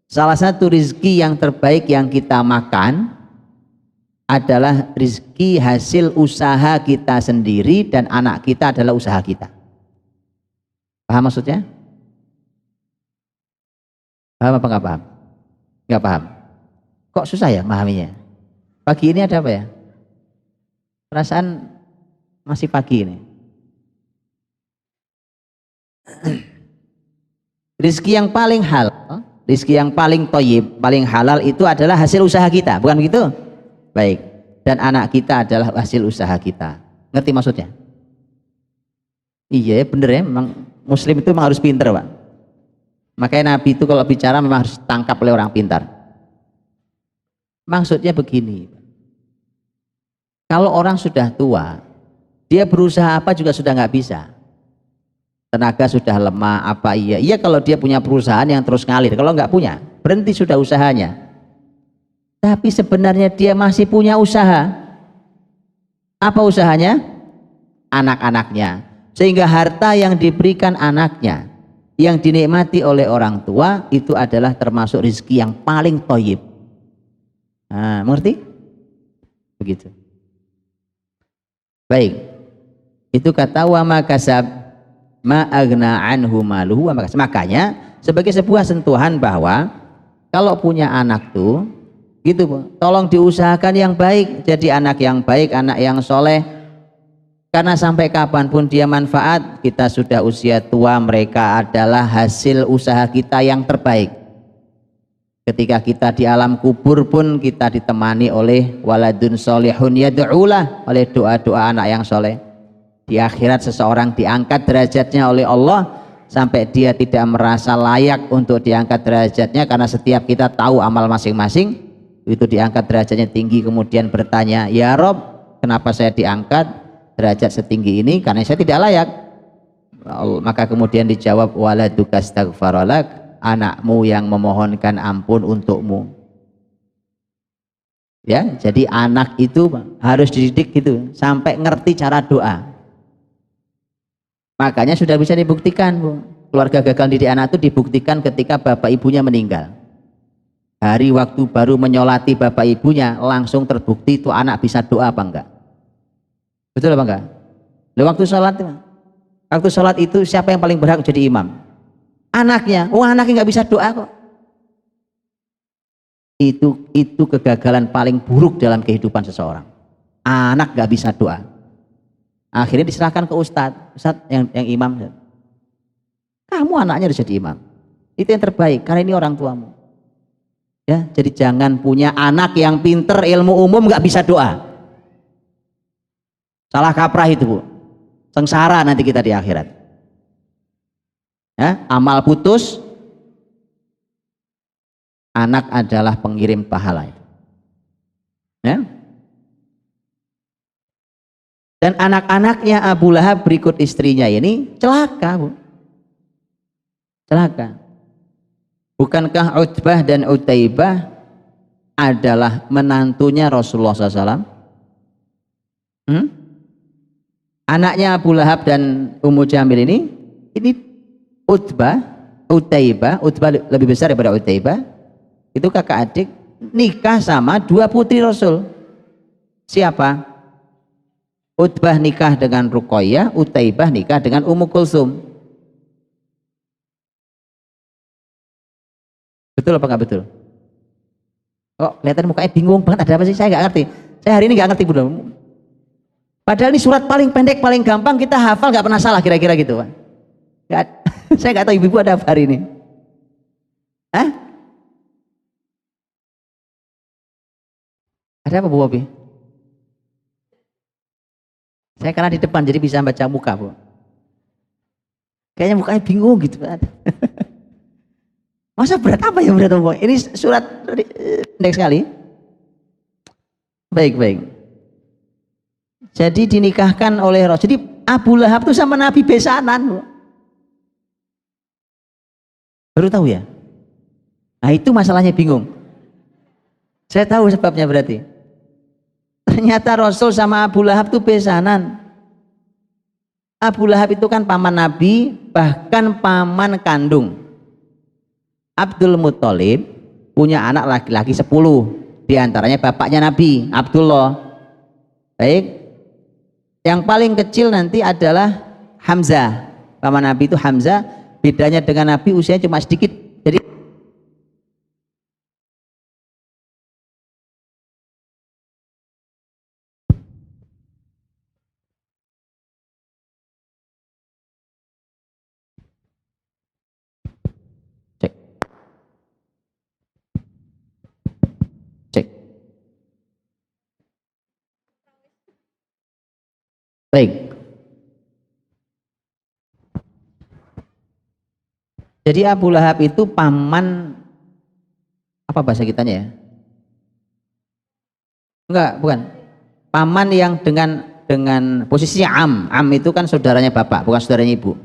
salah satu rizki yang terbaik yang kita makan adalah rizki hasil usaha kita sendiri, dan anak kita adalah usaha kita. Paham maksudnya? Paham apa nggak paham? Nggak paham. Kok susah ya memahaminya? Pagi ini ada apa ya? Perasaan masih pagi ini. Rizki yang paling halal, rizki yang paling thayyib, paling halal itu adalah hasil usaha kita, bukan begitu? Baik. Dan anak kita adalah hasil usaha kita. Ngerti maksudnya? Iya, bener ya. Memang Muslim itu memang harus pinter, Pak. Makanya Nabi itu kalau bicara memang harus tangkap oleh orang pintar. Maksudnya begini, kalau orang sudah tua, dia berusaha apa juga sudah nggak bisa. Tenaga sudah lemah, apa iya? Iya kalau dia punya perusahaan yang terus ngalir. Kalau nggak punya, berhenti sudah usahanya. Tapi sebenarnya dia masih punya usaha. Apa usahanya? Anak-anaknya. Sehingga harta yang diberikan anaknya, yang dinikmati oleh orang tua, itu adalah termasuk rezeki yang paling thayyib. Nah, mengerti? Begitu. Baik. Itu kata wa ma kasab ma agna anhu maluhu wa ma kasab. Makanya sebagai sebuah sentuhan bahwa kalau punya anak tuh gitu, tolong diusahakan yang baik, jadi anak yang baik, anak yang soleh. Karena sampai kapanpun dia manfaat, kita sudah usia tua, mereka adalah hasil usaha kita yang terbaik. Ketika kita di alam kubur pun kita ditemani oleh waladun solihun yad'ulah, oleh doa-doa anak yang soleh. Di akhirat seseorang diangkat derajatnya oleh Allah sampai dia tidak merasa layak untuk diangkat derajatnya, karena setiap kita tahu amal masing-masing, itu diangkat derajatnya tinggi, kemudian bertanya, ya Rob, kenapa saya diangkat derajat setinggi ini? Karena saya tidak layak. Maka kemudian dijawab, waladuka astaghfaralak, anakmu yang memohonkan ampun untukmu. Ya, jadi anak itu harus dididik gitu sampai ngerti cara doa. Makanya sudah bisa dibuktikan, Bu. Keluarga gagal didik anak itu dibuktikan ketika bapak ibunya meninggal. Hari waktu baru menyolati bapak ibunya, langsung terbukti itu anak bisa doa apa enggak. Betul apa enggak? Waktu sholat itu siapa yang paling berhak jadi imam? Anaknya. Oh, anaknya nggak bisa doa kok. Itu kegagalan paling buruk dalam kehidupan seseorang. Anak nggak bisa doa. Akhirnya diserahkan ke ustadz yang imam. Kamu anaknya harus jadi imam. Itu yang terbaik karena ini orang tuamu. Ya, jadi jangan punya anak yang pinter ilmu umum nggak bisa doa. Salah kaprah itu, Bu. Sengsara nanti kita di akhirat. Ya, amal putus, anak adalah pengirim pahala. Ya. Dan anak-anaknya Abu Lahab berikut istrinya ini celaka, Bu. Celaka. Bukankah Utbah dan Utaibah adalah menantunya Rasulullah SAW? Anaknya Abu Lahab dan Ummu Jamil ini Utbah, Utaibah lebih besar daripada Utaibah, itu kakak adik, nikah sama dua putri Rasul. Siapa? Utbah nikah dengan Ruqayyah, Utaibah nikah dengan Ummu Kulsum. Betul apa nggak betul? Oh, kelihatan mukanya bingung banget, ada apa sih? Saya nggak ngerti. Saya hari ini nggak ngerti, Bunda. Padahal ini surat paling pendek, paling gampang, kita hafal nggak pernah salah, kira-kira gitu, Pak. Nggak, saya nggak tahu ibu-ibu ada apa hari ini. Hah? Ada apa, Bu Bobi? Saya karena di depan jadi bisa baca muka, Bu. Kayaknya mukanya bingung gitu. Masa berat apa yang berat, Bu? Ini surat pendek sekali. Baik. Jadi dinikahkan oleh Rasul. Jadi Abu Lahab itu sama Nabi besanan, Bu. Baru tahu ya? Nah itu masalahnya bingung. Saya tahu sebabnya berarti. Ternyata Rasul sama Abu Lahab itu besanan. Abu Lahab itu kan paman Nabi, bahkan paman kandung. Abdul Muthalib punya anak laki-laki 10, diantaranya bapaknya Nabi, Abdullah. Baik. Yang paling kecil nanti adalah Hamzah. Paman Nabi itu Hamzah, bedanya dengan Nabi usianya cuma sedikit. Jadi cek. Baik. Jadi Abu Lahab itu paman, apa bahasa kitanya ya? Enggak, bukan. Paman yang dengan posisinya am. Am itu kan saudaranya bapak, bukan saudaranya ibu.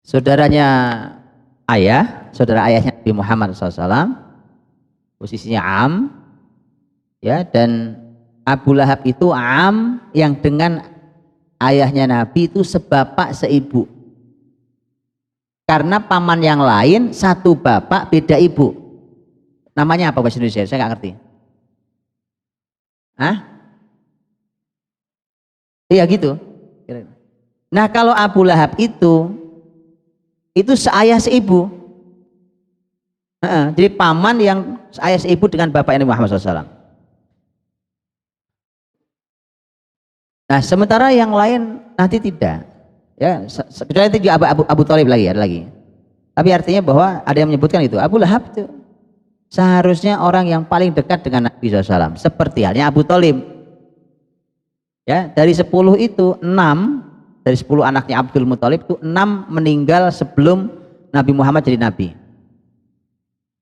Saudaranya ayah, saudara ayahnya Nabi Muhammad SAW, posisinya am, ya, dan Abu Lahab itu am yang dengan ayahnya Nabi itu sebapak seibu. Karena paman yang lain satu bapak beda ibu. Namanya apa bahasa Indonesia? Saya nggak ngerti. Hah? Iya gitu. Nah kalau Abu Lahab itu seayah seibu. Jadi paman yang seayah seibu dengan bapak Nabi Muhammad SAW. Nah sementara yang lain nanti tidak. Ya, kecuali itu juga Abu Thalib lagi, ada lagi. Tapi artinya bahwa ada yang menyebutkan itu Abu Lahab itu seharusnya orang yang paling dekat dengan Nabi SAW. Seperti halnya Abu Thalib. Ya, dari 10 itu 6, dari 10 anaknya Abdul Muthalib itu 6 meninggal sebelum Nabi Muhammad jadi Nabi.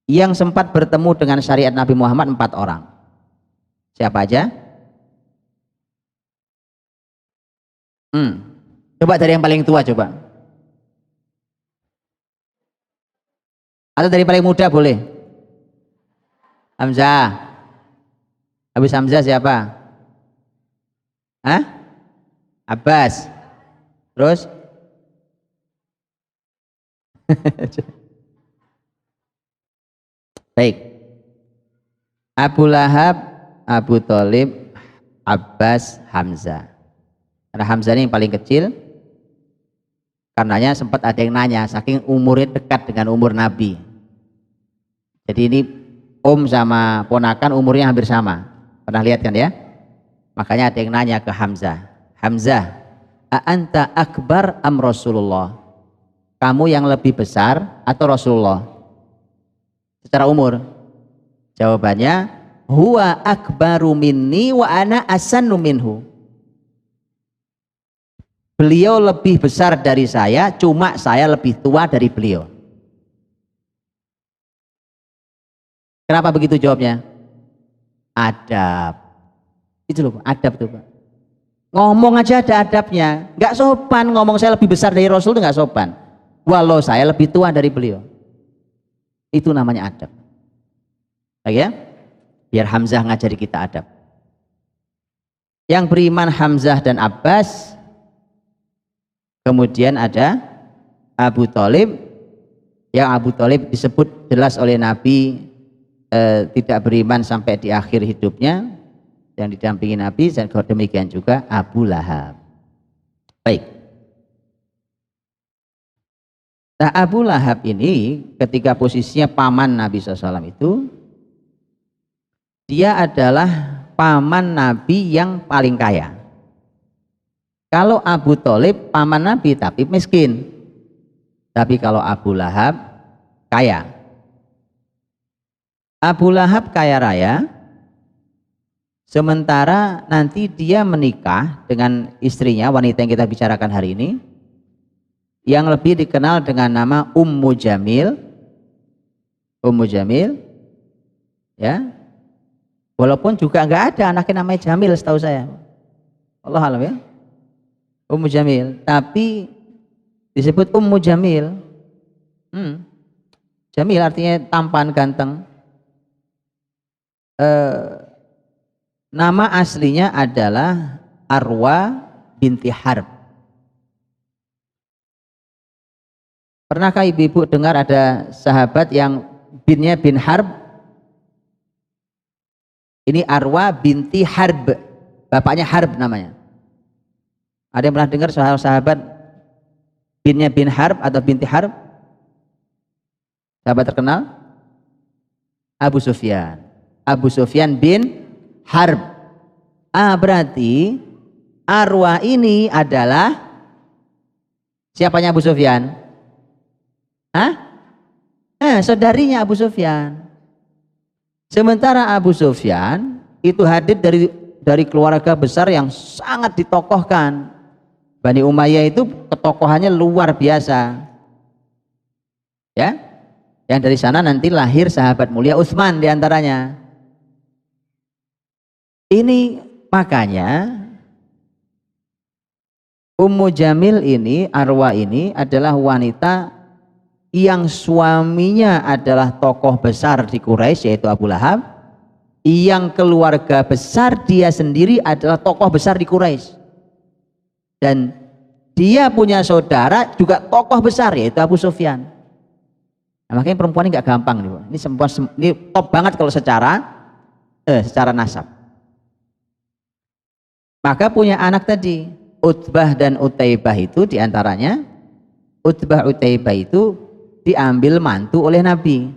Yang sempat bertemu dengan syariat Nabi Muhammad 4 orang. Siapa aja? Coba dari yang paling tua coba. Atau dari paling muda boleh. Hamzah. Habis Hamzah siapa? Hah? Abbas. Terus? Baik. Abu Lahab, Abu Thalib, Abbas, Hamzah. Karena Hamzah ini yang paling kecil. Karenanya sempat ada yang nanya, saking umurnya dekat dengan umur Nabi. Jadi ini om sama ponakan umurnya hampir sama. Pernah lihat kan ya? Makanya ada yang nanya ke Hamzah. Hamzah, a'anta akbar am Rasulullah? Kamu yang lebih besar atau Rasulullah? Secara umur. Jawabannya, huwa akbaru minni wa ana asannu minhu. Beliau lebih besar dari saya, cuma saya lebih tua dari beliau. Kenapa begitu jawabnya? Adab. Itu loh, adab tuh Pak. Ngomong aja ada adabnya. Nggak sopan ngomong saya lebih besar dari Rasul itu nggak sopan. Walau saya lebih tua dari beliau. Itu namanya adab. Oke ya? Biar Hamzah ngajari kita adab. Yang beriman Hamzah dan Abbas. Kemudian ada Abu Thalib. Yang Abu Thalib disebut jelas oleh Nabi tidak beriman sampai di akhir hidupnya, yang didampingi Nabi, dan demikian juga Abu Lahab. Baik. Nah, Abu Lahab ini ketika posisinya paman Nabi SAW itu, dia adalah paman Nabi yang paling kaya. Kalau Abu Thalib paman Nabi tapi miskin. Tapi kalau Abu Lahab kaya. Abu Lahab kaya raya, sementara nanti dia menikah dengan istrinya, wanita yang kita bicarakan hari ini, yang lebih dikenal dengan nama Ummu Jamil. Ummu Jamil, ya, walaupun juga nggak ada anaknya namanya Jamil setahu saya, Allah alam ya, Ummu Jamil, tapi disebut Ummu Jamil. Jamil artinya tampan, ganteng. Nama aslinya adalah Arwa binti Harb. Pernahkah ibu-ibu dengar ada sahabat yang binnya bin Harb? Ini Arwa binti Harb, bapaknya Harb namanya. Ada yang pernah dengar sahabat binnya bin Harb atau binti Harb? Sahabat terkenal? Abu Sufyan. Abu Sufyan bin Harb. Berarti Arwa ini adalah siapanya Abu Sufyan? Saudarinya Abu Sufyan. Sementara Abu Sufyan itu hadir dari keluarga besar yang sangat ditokohkan. Bani Umayyah itu ketokohannya luar biasa. Ya, yang dari sana nanti lahir sahabat mulia Utsman diantaranya. Ini makanya Ummu Jamil ini, Arwa ini adalah wanita yang suaminya adalah tokoh besar di Quraisy yaitu Abu Lahab, yang keluarga besar dia sendiri adalah tokoh besar di Quraisy, dan dia punya saudara juga tokoh besar yaitu Abu Sufyan. Nah, makanya perempuan ini nggak gampang nih, ini top banget kalau secara nasab. Maka punya anak tadi Utbah dan Utaibah, itu diantaranya Utbah Utaibah itu diambil mantu oleh Nabi,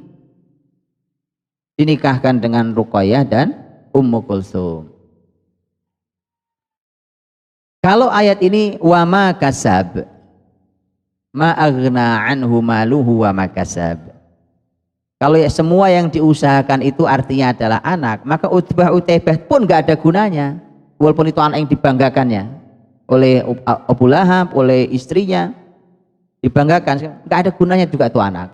dinikahkan dengan Ruqayyah dan Ummu Kulsum. Kalau ayat ini wa ma kasab ma aghna anhu maluhu wa ma kasab, kalau ya semua yang diusahakan itu artinya adalah anak, maka Utbah Utaibah pun nggak ada gunanya, walaupun itu anak yang dibanggakannya oleh Abu Lahab, oleh istrinya, dibanggakan, nggak ada gunanya juga itu anak.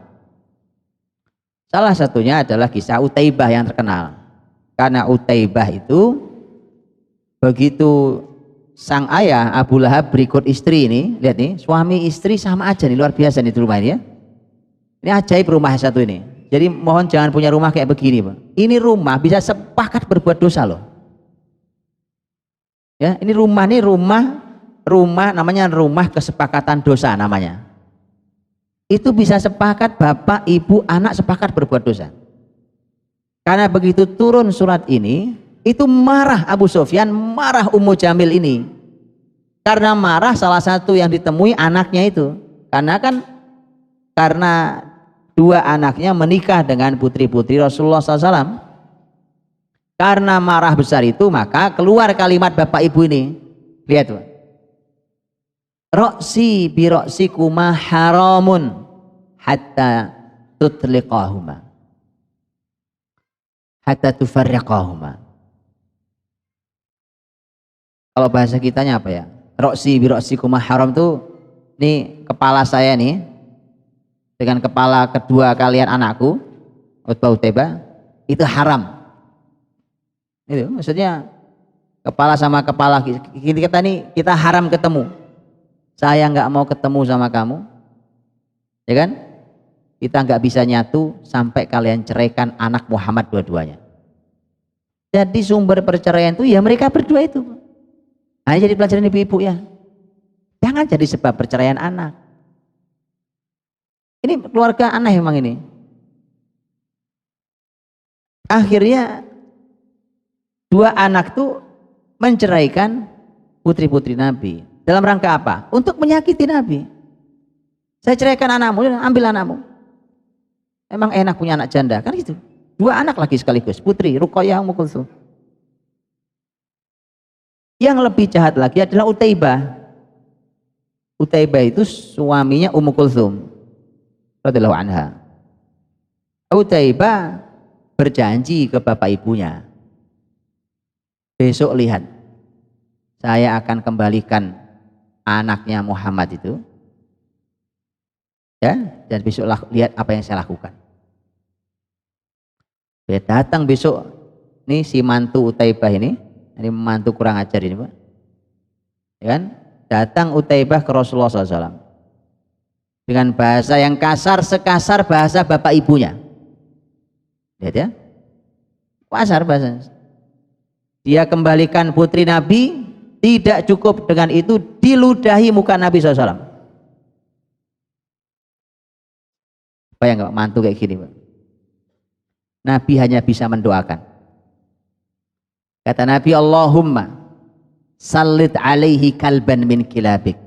Salah satunya adalah kisah Utaibah yang terkenal, karena Utaibah itu begitu sang ayah Abu Lahab berikut istri ini, lihat nih, suami istri sama aja nih, luar biasa nih di rumah ini ya. Ini ajaib rumah satu ini. Jadi mohon jangan punya rumah kayak begini, Pak. Ini rumah bisa sepakat berbuat dosa loh. Ya, ini rumah namanya rumah kesepakatan dosa namanya. Itu bisa sepakat bapak, ibu, anak sepakat berbuat dosa. Karena begitu turun surat ini, itu marah Abu Sufyan, marah Ummu Jamil ini. Karena marah salah satu yang ditemui anaknya itu. Karena dua anaknya menikah dengan putri-putri Rasulullah SAW. Karena marah besar itu, maka keluar kalimat bapak ibu ini. Lihat tuh. Roksi bi ro'sikuma haramun hatta tutliqahuma hatta tufarriqahuma. Kalau bahasa kitanya apa ya? roksi biroksikum haram tuh, nih kepala saya nih dengan kepala kedua kalian anakku Utbah Utaibah itu haram. Itu maksudnya kepala sama kepala kita nih, kita haram ketemu. Saya nggak mau ketemu sama kamu, ya kan? Kita nggak bisa nyatu sampai kalian ceraikan anak Muhammad dua-duanya. Jadi sumber perceraian itu ya mereka berdua itu. Hanya jadi pelajaran ibu-ibu ya. Jangan jadi sebab perceraian anak. Ini keluarga aneh memang ini. Akhirnya dua anak tuh menceraikan putri-putri Nabi. Dalam rangka apa? Untuk menyakiti Nabi. Saya ceraikan anakmu, ambil anakmu. Emang enak punya anak janda, kan gitu. Dua anak lagi sekaligus, putri, Ruqayyah, Ummu Kulsum. Yang lebih jahat lagi adalah Utaibah. Utaibah itu suaminya Ummu Kulsum radhiyallahu anha. Utaibah berjanji ke bapak ibunya, besok lihat, saya akan kembalikan anaknya Muhammad itu, ya, dan besok lihat apa yang saya lakukan. Dia datang besok, nih si mantu Utaibah ini mantu kurang ajar ini Pak, ya kan? Datang Utaibah ke Rasulullah SAW dengan bahasa yang kasar, sekasar bahasa bapak ibunya. Lihat ya, kasar bahasa. Dia kembalikan putri Nabi, tidak cukup dengan itu diludahi muka Nabi SAW. Bayang nggak mantu kayak gini Pak? Nabi hanya bisa mendoakan. Kata Nabi, Allahumma sallit alaihi kalban min kilabik.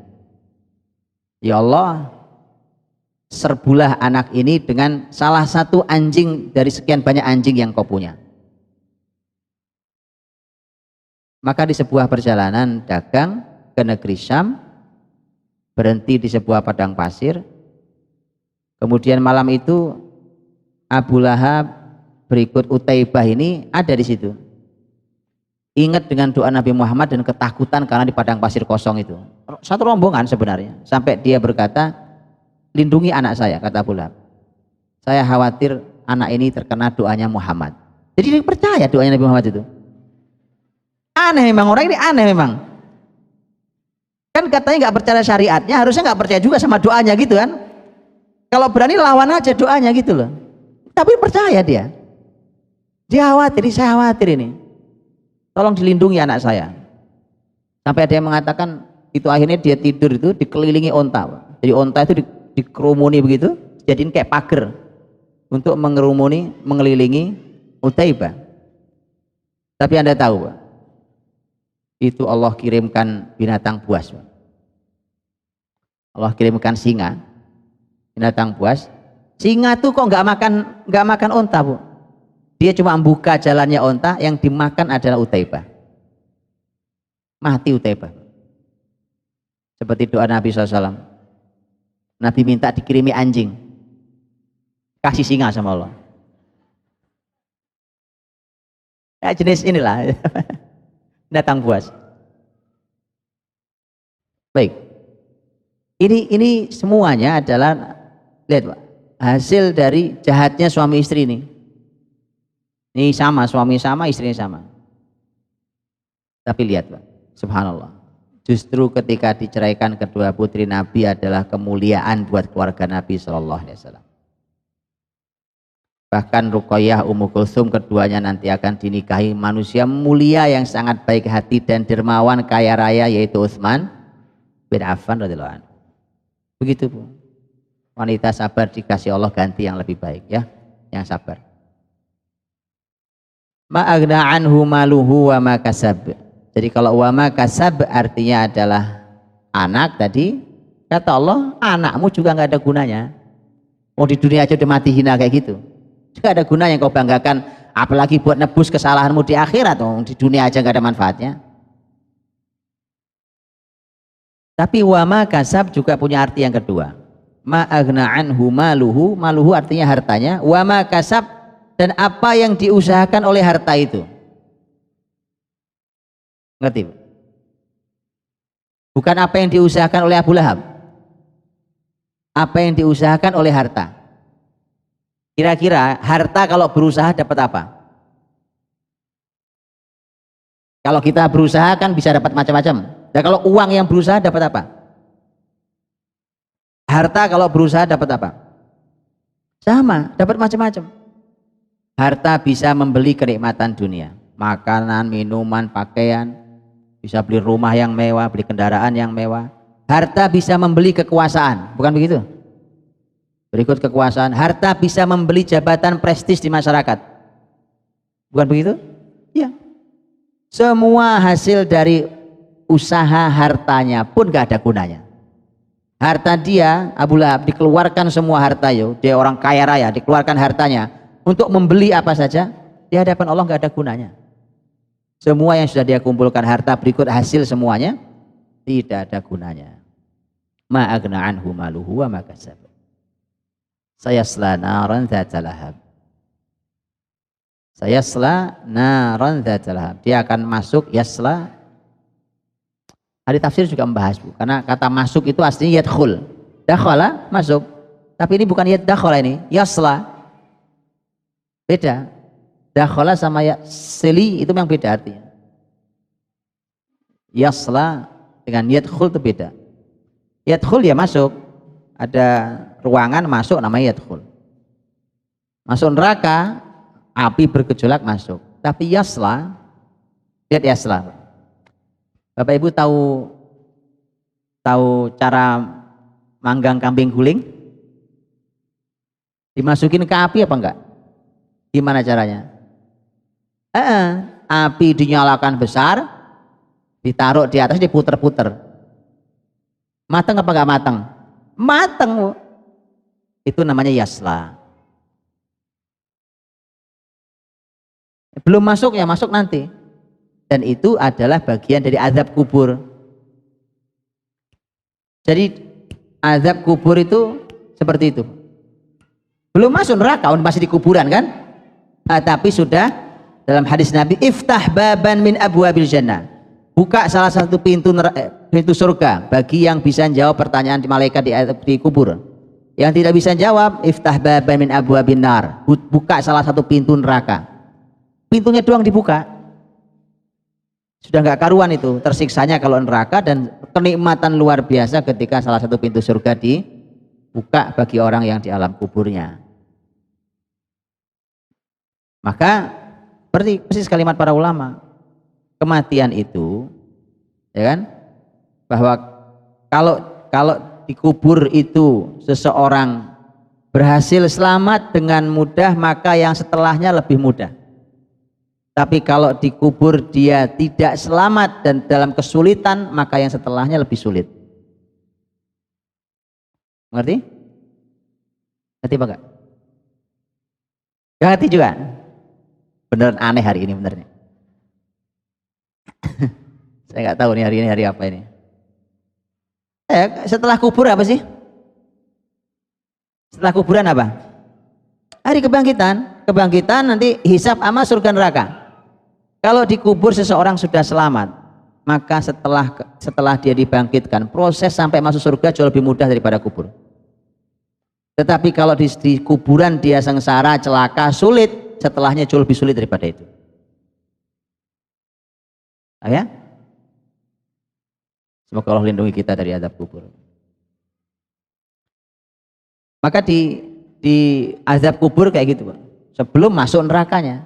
Ya Allah, serbulah anak ini dengan salah satu anjing dari sekian banyak anjing yang kau punya. Maka di sebuah perjalanan dagang ke negeri Syam, berhenti di sebuah padang pasir. Kemudian malam itu Abu Lahab berikut Utaibah ini ada di situ. Ingat dengan doa Nabi Muhammad dan ketakutan karena di padang pasir kosong itu. Satu rombongan sebenarnya. Sampai dia berkata, lindungi anak saya, kata Abu Lahab. Saya khawatir anak ini terkena doanya Muhammad. Jadi dia percaya doanya Nabi Muhammad itu. Aneh memang, orang ini aneh memang. Kan katanya nggak percaya syariatnya, harusnya nggak percaya juga sama doanya gitu kan. Kalau berani lawan aja doanya gitu loh. Tapi percaya dia. Dia khawatir, saya khawatir ini. Tolong dilindungi anak saya. Sampai ada yang mengatakan itu akhirnya dia tidur itu dikelilingi onta. Jadi onta itu dikerumuni begitu, jadiin kayak pagar untuk mengerumuni, mengelilingi Utaibah. Tapi Anda tahu Pak, itu Allah kirimkan binatang buas Pak. Allah kirimkan singa, binatang buas. Singa tuh kok nggak makan onta Bu. Dia cuma membuka jalannya onta, yang dimakan adalah Utaibah. Mati Utaibah. Seperti doa Nabi SAW. Nabi minta dikirimi anjing, kasih singa sama Allah. Ya jenis inilah binatang buas. Baik. Ini semuanya adalah, lihat Pak, hasil dari jahatnya suami istri ini. Ini sama, suami sama, istrinya sama. Tapi lihat Pak, subhanallah. Justru ketika diceraikan kedua putri Nabi adalah kemuliaan buat keluarga Nabi SAW. Bahkan Ruqayyah, Ummu Kulsum, keduanya nanti akan dinikahi manusia mulia yang sangat baik hati dan dermawan, kaya raya, yaitu Utsman bin Affan radhiyallahu anhu. Begitu Bu. Wanita sabar dikasih Allah ganti yang lebih baik ya, yang sabar. Ma'agna anhu maluhu wa ma kasab. Jadi kalau wa ma kasab artinya adalah anak tadi, kata Allah, anakmu juga nggak ada gunanya. Mau di dunia aja udah mati hina kayak gitu. Juga ada guna yang kau banggakan, apalagi buat nebus kesalahanmu di akhirat. Di dunia aja nggak ada manfaatnya. Tapi wa ma kasab juga punya arti yang kedua. Ma'agna anhu maluhu, maluhu artinya hartanya, wa ma kasab, dan apa yang diusahakan oleh harta itu. Ngerti? Bukan apa yang diusahakan oleh Abu Lahab. Apa yang diusahakan oleh harta. Kira-kira harta kalau berusaha dapat apa? Kalau kita berusaha kan bisa dapat macam-macam. Dan kalau uang yang berusaha dapat apa? Harta kalau berusaha dapat apa? Sama, dapat macam-macam. Harta bisa membeli kenikmatan dunia. Makanan, minuman, pakaian. Bisa beli rumah yang mewah, beli kendaraan yang mewah. Harta bisa membeli kekuasaan, bukan begitu? Berikut kekuasaan, harta bisa membeli jabatan prestis di masyarakat. Bukan begitu? Iya. Semua hasil dari usaha hartanya pun gak ada gunanya. Harta dia, Abu Lahab, dikeluarkan semua harta, dia orang kaya raya, dikeluarkan hartanya untuk membeli apa saja, di hadapan Allah gak ada gunanya. Semua yang sudah dia kumpulkan harta berikut hasil semuanya tidak ada gunanya. Ma aghna anhu maluhu wa ma kasab. Sayasla naran dzata lahab. Sayasla naran dzata lahab. Dia akan masuk yasla. Ahli tafsir juga membahas, Bu, karena kata masuk itu aslinya yadkhul. Dakhala masuk. Tapi ini bukan yadkhala, ini yasla. Beda. Dakhala sama yasli itu yang beda artinya. Yasla dengan yadkhul itu beda. Yadkhul ya masuk. Ada ruangan masuk namanya yadkhul. Masuk neraka, api bergejolak masuk. Tapi yasla, lihat yasla. Bapak Ibu tahu cara manggang kambing guling? Dimasukin ke api apa enggak? Gimana caranya? Api dinyalakan besar, ditaruh di atas, diputer-puter. Mateng apa enggak mateng? Mateng, Bu. Itu namanya yasla. Belum masuk ya, masuk nanti. Dan itu adalah bagian dari azab kubur. Jadi azab kubur itu seperti itu. Belum masuk neraka, masih di kuburan kan? Tapi sudah dalam hadis Nabi, iftah baban min abwabil jannah. Buka salah satu pintu surga bagi yang bisa jawab pertanyaan di malaikat di kubur. Yang tidak bisa jawab, iftah baban min abwabin nar. Buka salah satu pintu neraka. Pintunya doang dibuka. Sudah nggak karuan itu tersiksanya kalau neraka, dan kenikmatan luar biasa ketika salah satu pintu surga dibuka bagi orang yang di alam kuburnya. Maka persis kalimat para ulama, kematian itu, ya kan, bahwa kalau dikubur itu seseorang berhasil selamat dengan mudah, maka yang setelahnya lebih mudah. Tapi kalau dikubur dia tidak selamat dan dalam kesulitan, maka yang setelahnya lebih sulit. Mengerti? Ngerti apa enggak? Gak ngerti juga? Beneran aneh hari ini benernya. Saya nggak tahu nih hari ini hari apa ini. Setelah kubur apa sih? Setelah kuburan apa? Hari kebangkitan. Kebangkitan nanti hisab sama surga neraka. Kalau dikubur seseorang sudah selamat, maka setelah dia dibangkitkan, proses sampai masuk surga jauh lebih mudah daripada kubur. Tetapi kalau di kuburan dia sengsara, celaka, sulit, setelahnya jauh lebih sulit daripada itu. Ya? Semoga Allah lindungi kita dari azab kubur. Maka di azab kubur kayak gitu, Pak. Sebelum masuk nerakanya.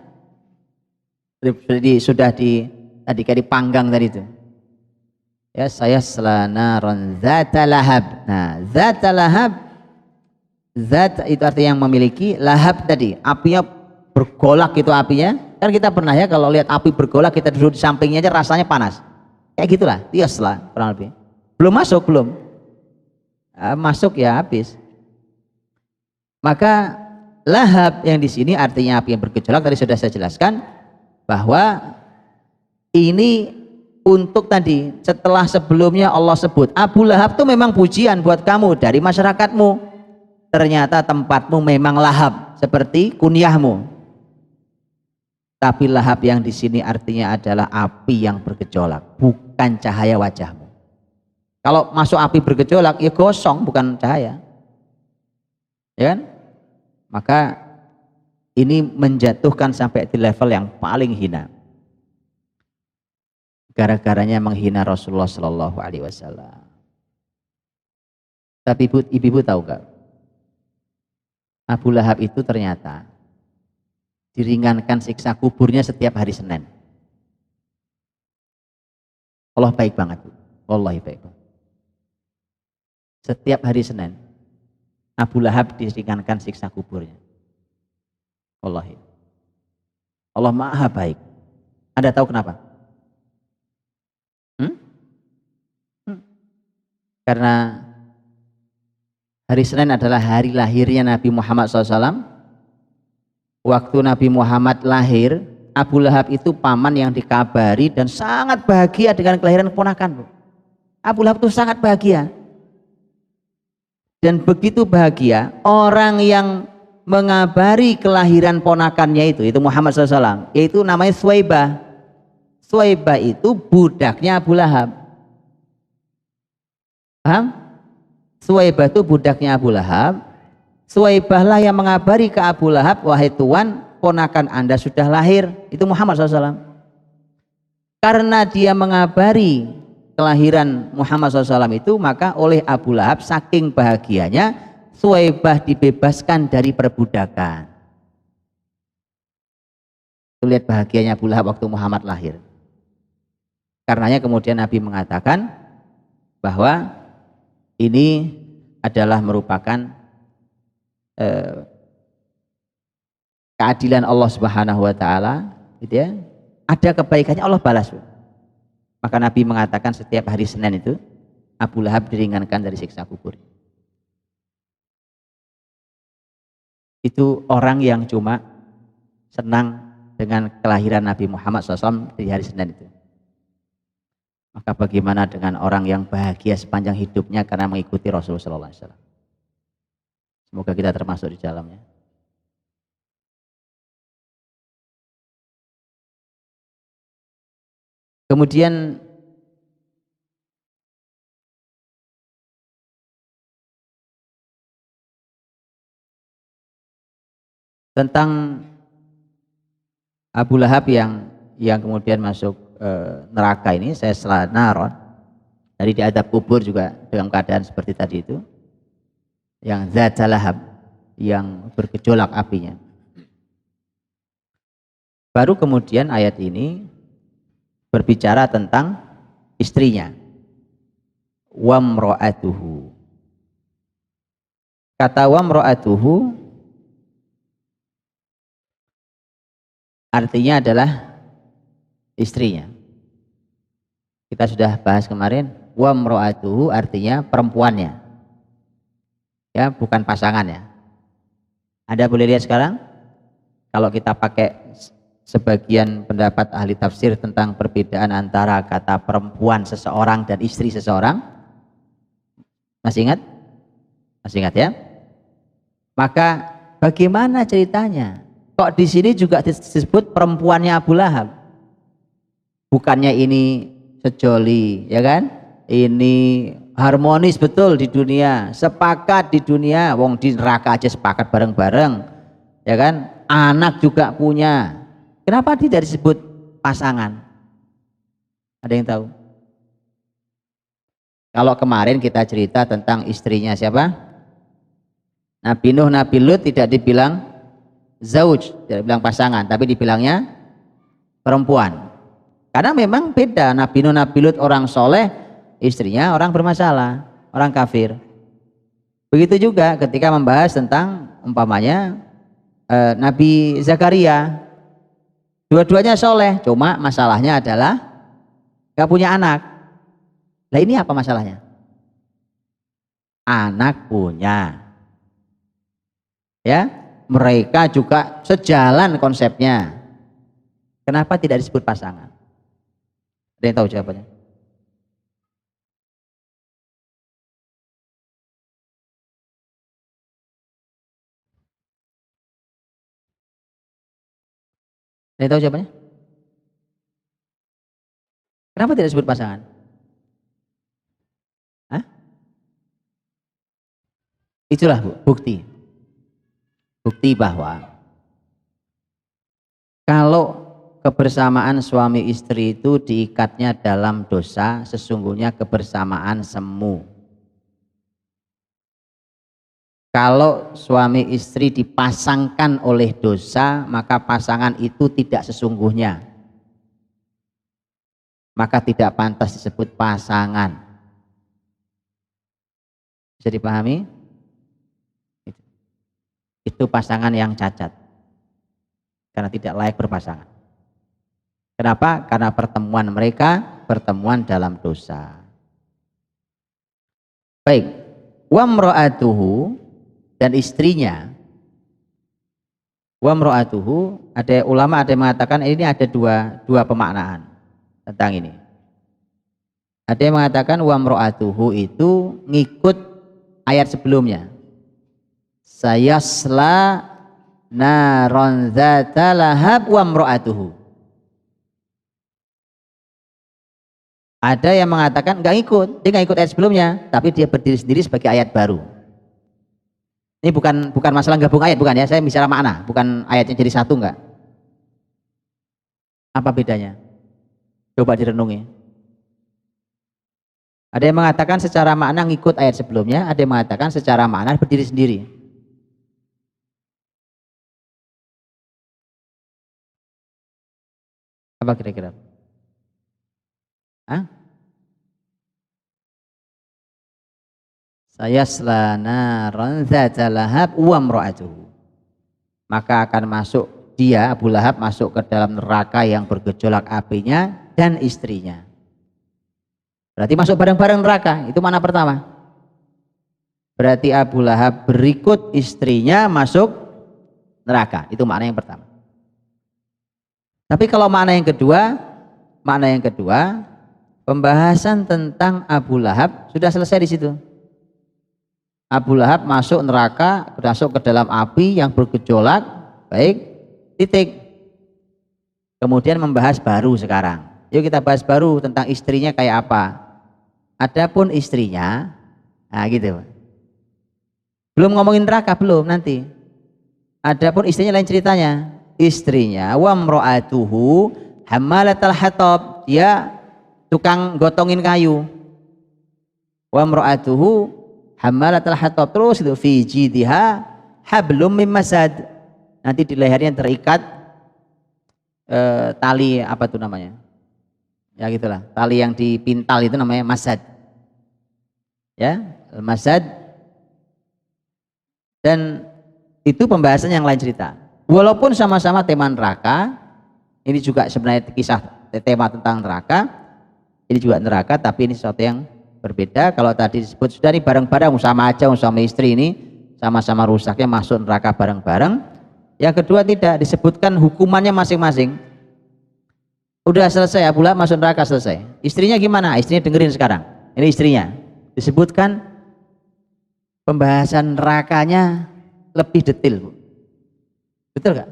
Sudah tadi kayak dipanggang tadi itu. Ya, saya selanaron zata lahab. Nah, zata lahab, zat itu artinya yang memiliki, lahab tadi apinya bergolak gitu apinya. Kan kita pernah ya kalau lihat api bergolak, kita duduk di sampingnya aja rasanya panas. Kayak gitulah, tiaslah kurang lebih. Belum masuk, belum. Masuk ya habis. Maka lahab yang di sini artinya api yang bergejolak, tadi sudah saya jelaskan bahwa ini untuk tadi setelah sebelumnya Allah sebut Abu Lahab itu memang pujian buat kamu dari masyarakatmu. Ternyata tempatmu memang lahab seperti kunyahmu. Tapi lahab yang di sini artinya adalah api yang bergejolak, bukan cahaya wajahmu. Kalau masuk api bergejolak, ya gosong bukan cahaya. Ya kan? Maka ini menjatuhkan sampai di level yang paling hina. Gara-garanya menghina Rasulullah Shallallahu Alaihi Wasallam. Tapi ibu tahu nggak? Abu Lahab itu ternyata diringankan siksa kuburnya setiap hari Senin. Allah baik banget, wallahi baik banget. Setiap hari Senin, Abu Lahab diringankan siksa kuburnya. Wallahi. Allah maha baik. Anda tahu kenapa? Hmm? Karena hari Senin adalah hari lahirnya Nabi Muhammad SAW. Waktu Nabi Muhammad lahir, Abu Lahab itu paman yang dikabari dan sangat bahagia dengan kelahiran keponakan. Abu Lahab itu sangat bahagia. Dan begitu bahagia, orang yang mengabari kelahiran ponakannya itu Muhammad SAW, yaitu namanya Suwaibah. Suwaibah itu budaknya Abu Lahab. Paham? Suwaibah itu budaknya Abu Lahab. Suwaibah lah yang mengabari ke Abu Lahab, wahai Tuan, ponakan Anda sudah lahir. Itu Muhammad SAW. Karena dia mengabari kelahiran Muhammad SAW itu, maka oleh Abu Lahab saking bahagianya Suwaibah dibebaskan dari perbudakan. Lihat bahagianya Abu Lahab waktu Muhammad lahir. Karenanya kemudian Nabi mengatakan bahwa ini adalah merupakan keadilan Allah Subhanahu wa taala, gitu ya. Ada kebaikannya Allah balas. Maka Nabi mengatakan setiap hari Senin itu Abu Lahab diringankan dari siksa kubur. Itu orang yang cuma senang dengan kelahiran Nabi Muhammad SAW di hari Senin itu. Maka bagaimana dengan orang yang bahagia sepanjang hidupnya karena mengikuti Rasulullah SAW? Semoga kita termasuk di dalamnya. Kemudian tentang Abu Lahab yang kemudian masuk neraka ini, saya selanar dari diadab kubur juga dalam keadaan seperti tadi itu, yang Zat Lahab, yang bergejolak apinya. Baru kemudian ayat ini berbicara tentang istrinya, wamro'atuhu. Kata wamro'atuhu artinya adalah istrinya. Kita sudah bahas kemarin, wamro'atuhu artinya perempuannya, ya, bukan pasangannya. Anda boleh lihat sekarang, kalau kita pakai sebagian pendapat ahli tafsir tentang perbedaan antara kata perempuan seseorang dan istri seseorang, masih ingat? Masih ingat ya? Maka bagaimana ceritanya? Kok di sini juga disebut perempuannya Abu Lahab? Bukannya ini sejoli, ya kan? Ini harmonis betul di dunia, sepakat di dunia, wong di neraka aja sepakat bareng-bareng, ya kan? Anak juga punya. Kenapa tidak disebut pasangan? Ada yang tahu? Kalau kemarin kita cerita tentang istrinya siapa? Nabi Nuh, Nabi Lut tidak dibilang zauj, tidak dibilang pasangan, tapi dibilangnya perempuan. Karena memang beda, Nabi Nuh, Nabi Lut orang soleh, istrinya orang bermasalah, orang kafir. Begitu juga ketika membahas tentang umpamanya Nabi Zakaria, dua-duanya soleh, cuma masalahnya adalah gak punya anak. Nah ini apa masalahnya? Anak punya, ya, mereka juga sejalan konsepnya. Kenapa tidak disebut pasangan? Ada yang tahu jawabannya? Ada yang tahu jawabannya? Kenapa tidak disebut pasangan? Itulah bukti. Bukti bahwa kalau kebersamaan suami istri itu diikatnya dalam dosa, sesungguhnya kebersamaan semu. Kalau suami istri dipasangkan oleh dosa, maka pasangan itu tidak sesungguhnya. Maka tidak pantas disebut pasangan. Bisa dipahami? Itu pasangan yang cacat. Karena tidak layak berpasangan. Kenapa? Karena pertemuan mereka, pertemuan dalam dosa. Baik. Wa mra'atuhu, dan istrinya. Wa mra'atuhu, ada ulama ada yang mengatakan ini ada dua pemaknaan tentang ini. Ada yang mengatakan wa mra'atuhu itu ngikut ayat sebelumnya. Sayasla naron dzata lahab wa mra'atuhu. Ada yang mengatakan nggak ikut, dia nggak ikut ayat sebelumnya, tapi dia berdiri sendiri sebagai ayat baru. Ini bukan masalah gabung ayat, bukan ya, saya bicara makna, bukan ayatnya jadi satu enggak. Apa bedanya? Coba direnungi. Ada yang mengatakan secara makna ngikut ayat sebelumnya, ada yang mengatakan secara makna berdiri sendiri. Apa kira-kira? Hah? Sayasla naran dzata lahab wa imra'atuhu. Maka akan masuk dia, Abu Lahab, masuk ke dalam neraka yang bergejolak apinya dan istrinya. Berarti masuk bareng-bareng neraka. Itu mana pertama? Berarti Abu Lahab berikut istrinya masuk neraka. Itu makna yang pertama. Tapi kalau makna yang kedua, pembahasan tentang Abu Lahab sudah selesai di situ. Abu Lahab masuk neraka, masuk ke dalam api yang bergejolak, baik, titik. Kemudian membahas baru sekarang. Yuk kita bahas baru tentang istrinya kayak apa. Adapun istrinya, nah gitu. Belum ngomongin neraka, belum nanti. Adapun istrinya lain ceritanya. Istrinya wa mra'atuhu hammalatal hatab, dia tukang gotongin kayu. Wa mra'atuhu hammalatal hatab, terus itu fi jidha hablum mim masad. Nanti di lehernya terikat tali apa tuh namanya? Ya gitulah, tali yang dipintal itu namanya masad. Ya, masad. Dan itu pembahasan yang lain cerita. Walaupun sama-sama tema neraka, ini juga sebenarnya kisah tema tentang neraka. Ini juga neraka, tapi ini sesuatu yang berbeda. Kalau tadi disebut sudah nih bareng-bareng, sama aja suami istri ini sama-sama rusaknya masuk neraka bareng-bareng. Yang kedua tidak disebutkan hukumannya masing-masing. Udah selesai, Abu Lahab masuk neraka, selesai. Istrinya gimana? Istrinya dengerin sekarang. Ini istrinya. Disebutkan pembahasan nerakanya lebih detail. Betul gak?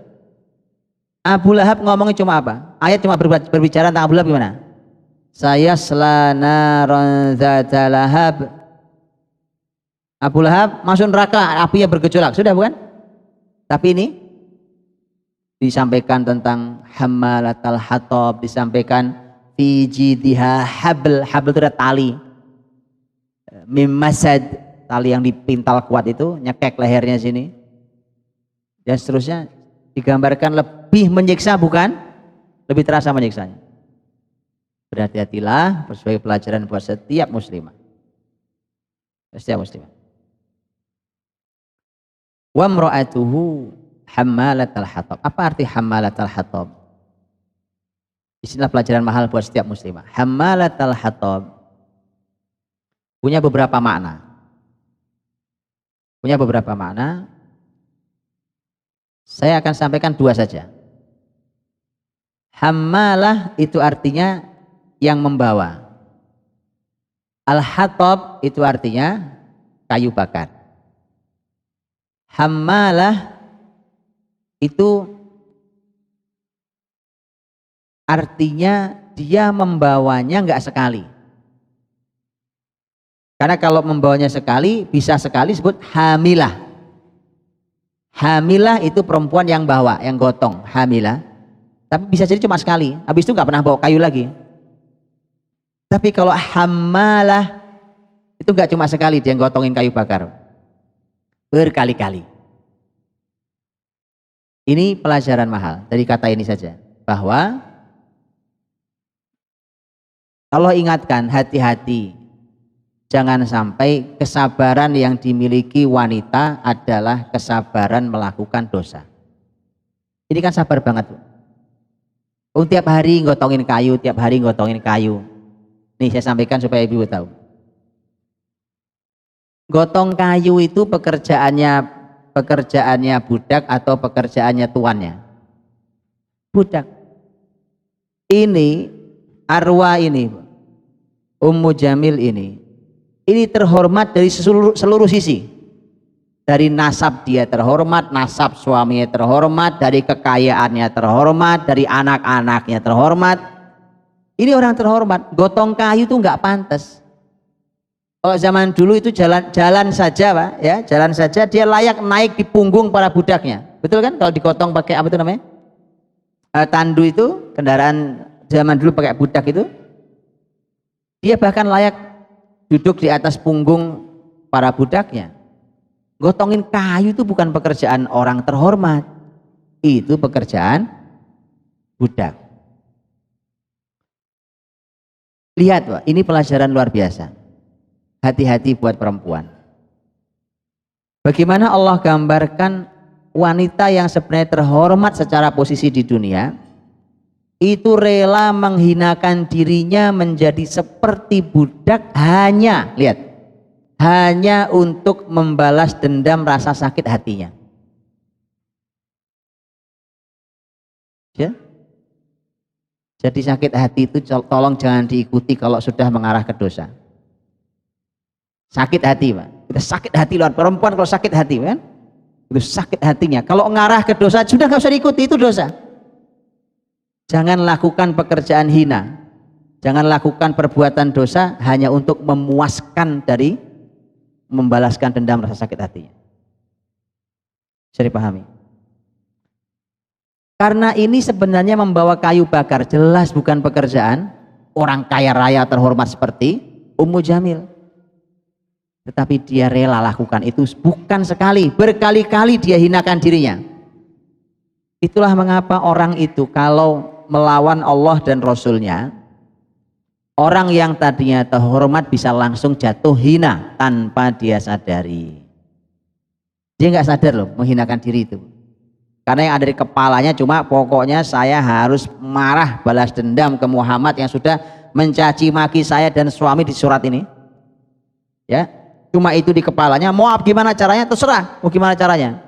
Abu Lahab ngomongnya cuma apa? Ayat cuma berbicara tentang Abu Lahab gimana? Sayasla naran dzata lahab. Abu Lahab masuk neraka, apinya bergejolak, sudah bukan? Tapi ini disampaikan tentang hammalatal hatab, disampaikan fi jidha habl, habl itu ada tali, mim masad, tali yang dipintal kuat itu nyekek lehernya sini, dan seterusnya. Digambarkan lebih menyiksa, bukan lebih terasa menyiksanya. Berhati-hatilah sebagai pelajaran buat setiap muslimah. Setiap muslimah. Wa mra'atuhu hammalatal hatab. Apa arti hammalatal hatab? Istilah pelajaran mahal buat setiap muslimah. Hammalatal hatab punya beberapa makna. Punya beberapa makna. Saya akan sampaikan dua saja. Hammalah itu artinya yang membawa. Al-hatab itu artinya kayu bakar. Hammalah itu artinya dia membawanya enggak sekali. Karena kalau membawanya sekali, bisa sekali disebut hamilah. Hamilah itu perempuan yang bawa, yang gotong, hamilah. Tapi bisa jadi cuma sekali, habis itu nggak pernah bawa kayu lagi. Tapi kalau hamalah, itu nggak cuma sekali dia gotongin kayu bakar, berkali-kali. Ini pelajaran mahal dari kata ini saja, bahwa Allah ingatkan, hati-hati. Jangan sampai kesabaran yang dimiliki wanita adalah kesabaran melakukan dosa. Ini kan sabar banget. Tiap hari gotongin kayu, tiap hari gotongin kayu. Nih saya sampaikan supaya ibu tahu. Gotong kayu itu pekerjaannya budak atau pekerjaannya tuannya? Budak. Ini arwah ini, Ummu Jamil ini terhormat dari seluruh sisi. Dari nasab dia terhormat, nasab suaminya terhormat, dari kekayaannya terhormat, dari anak-anaknya terhormat. Ini orang terhormat. Gotong kayu itu nggak pantas. Kalau zaman dulu itu jalan saja, Pak, ya, jalan saja dia layak naik di punggung para budaknya. Betul kan? Kalau digotong pakai apa itu namanya? Tandu itu, kendaraan zaman dulu pakai budak itu. Dia bahkan layak duduk di atas punggung para budaknya. Gotongin kayu itu bukan pekerjaan orang terhormat, itu pekerjaan budak. Lihat, Pak, ini pelajaran luar biasa. Hati-hati buat perempuan. Bagaimana Allah gambarkan wanita yang sebenarnya terhormat secara posisi di dunia, itu rela menghinakan dirinya menjadi seperti budak hanya, lihat, hanya untuk membalas dendam rasa sakit hatinya. Ya? Jadi sakit hati itu tolong jangan diikuti kalau sudah mengarah ke dosa. Sakit hati, Pak. Kita sakit hati luar, perempuan kalau sakit hati kan, itu sakit hatinya. Kalau mengarah ke dosa sudah nggak usah diikuti, itu dosa. Jangan lakukan pekerjaan hina. Jangan lakukan perbuatan dosa hanya untuk memuaskan dari membalaskan dendam rasa sakit hatinya. Bisa dipahami? Karena ini sebenarnya membawa kayu bakar, jelas bukan pekerjaan orang kaya raya terhormat seperti Ummu Jamil. Tetapi dia rela lakukan itu bukan sekali, berkali-kali dia hinakan dirinya. Itulah mengapa orang itu kalau melawan Allah dan Rasulnya, orang yang tadinya terhormat bisa langsung jatuh hina tanpa dia sadari. Dia nggak sadar loh menghinakan diri itu. Karena yang ada di kepalanya cuma pokoknya saya harus marah balas dendam ke Muhammad yang sudah mencaci maki saya dan suami di surat ini. Ya, cuma itu di kepalanya. Mau gimana caranya terserah. Mau gimana caranya?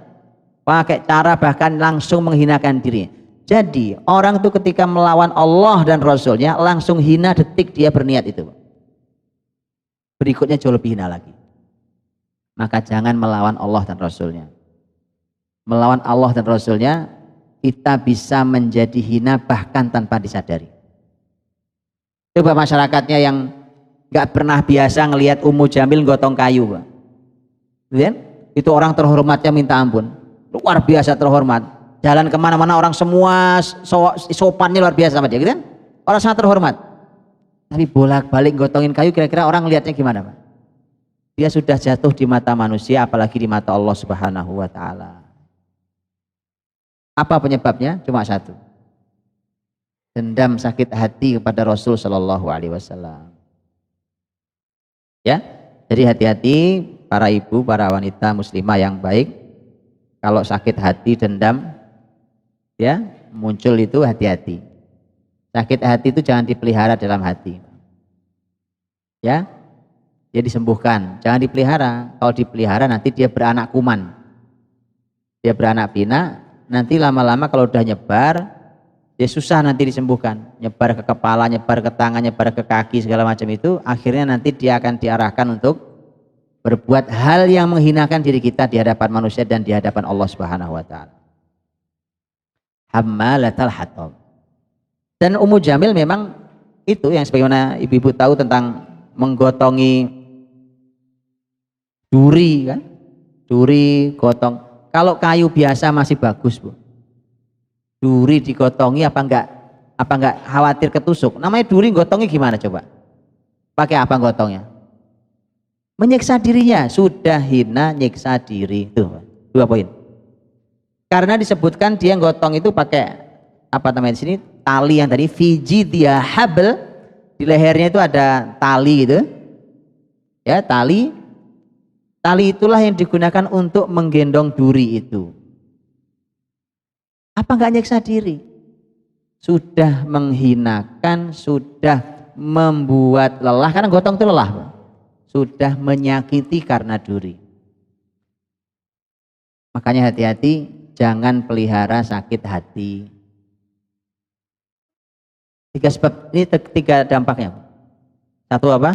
Pakai cara bahkan langsung menghinakan diri. Jadi orang itu ketika melawan Allah dan Rasulnya langsung hina detik dia berniat itu. Berikutnya jauh lebih hina lagi. Maka jangan melawan Allah dan Rasulnya. Melawan Allah dan Rasulnya kita bisa menjadi hina bahkan tanpa disadari. Coba masyarakatnya yang gak pernah biasa ngelihat Ummu Jamil gotong kayu, Pak. Lihat, itu orang terhormatnya minta ampun. Luar biasa terhormat. Jalan kemana-mana orang semua sopannya luar biasa sama dia, gitu kan? Orang sangat terhormat. Tapi bolak-balik gotongin kayu, kira-kira orang lihatnya gimana, Pak? Dia sudah jatuh di mata manusia, apalagi di mata Allah Subhanahu wa Ta'ala. Apa penyebabnya? Cuma satu. Dendam sakit hati kepada Rasul Shallallahu Alaihi Wasallam. Ya, jadi hati-hati para ibu, para wanita muslimah yang baik. Kalau sakit hati, dendam, ya muncul itu hati-hati. Sakit hati itu jangan dipelihara dalam hati. Ya, dia disembuhkan, jangan dipelihara. Kalau dipelihara nanti dia beranak kuman. Dia beranak pinak, nanti lama-lama kalau udah nyebar, dia susah nanti disembuhkan. Nyebar ke kepala, nyebar ke tangan, nyebar ke kaki, segala macam itu, akhirnya nanti dia akan diarahkan untuk berbuat hal yang menghinakan diri kita di hadapan manusia dan di hadapan Allah Subhanahu wa Ta'ala. Hammalatal hatab. Dan Ummu Jamil memang itu yang sebagaimana ibu-ibu tahu tentang menggotongi Duri kan, duri gotong. Kalau kayu biasa masih bagus Bu, duri digotongi apa enggak khawatir ketusuk? Namanya duri gotongnya gimana coba? Pakai apa gotongnya? Menyiksa dirinya. Sudah hina nyiksa diri. Tuh 2 poin. Karena disebutkan dia gotong itu pakai apa namanya di sini, tali yang tadi fiji dia habel, di lehernya itu ada tali gitu ya, tali itulah yang digunakan untuk menggendong duri itu. Apa enggak nyiksa diri? Sudah menghinakan, sudah membuat lelah, karena gotong itu lelah Pak. Sudah menyakiti karena duri. Makanya hati-hati, jangan pelihara sakit hati. 3 sebab ini, 3 dampaknya. 1 apa?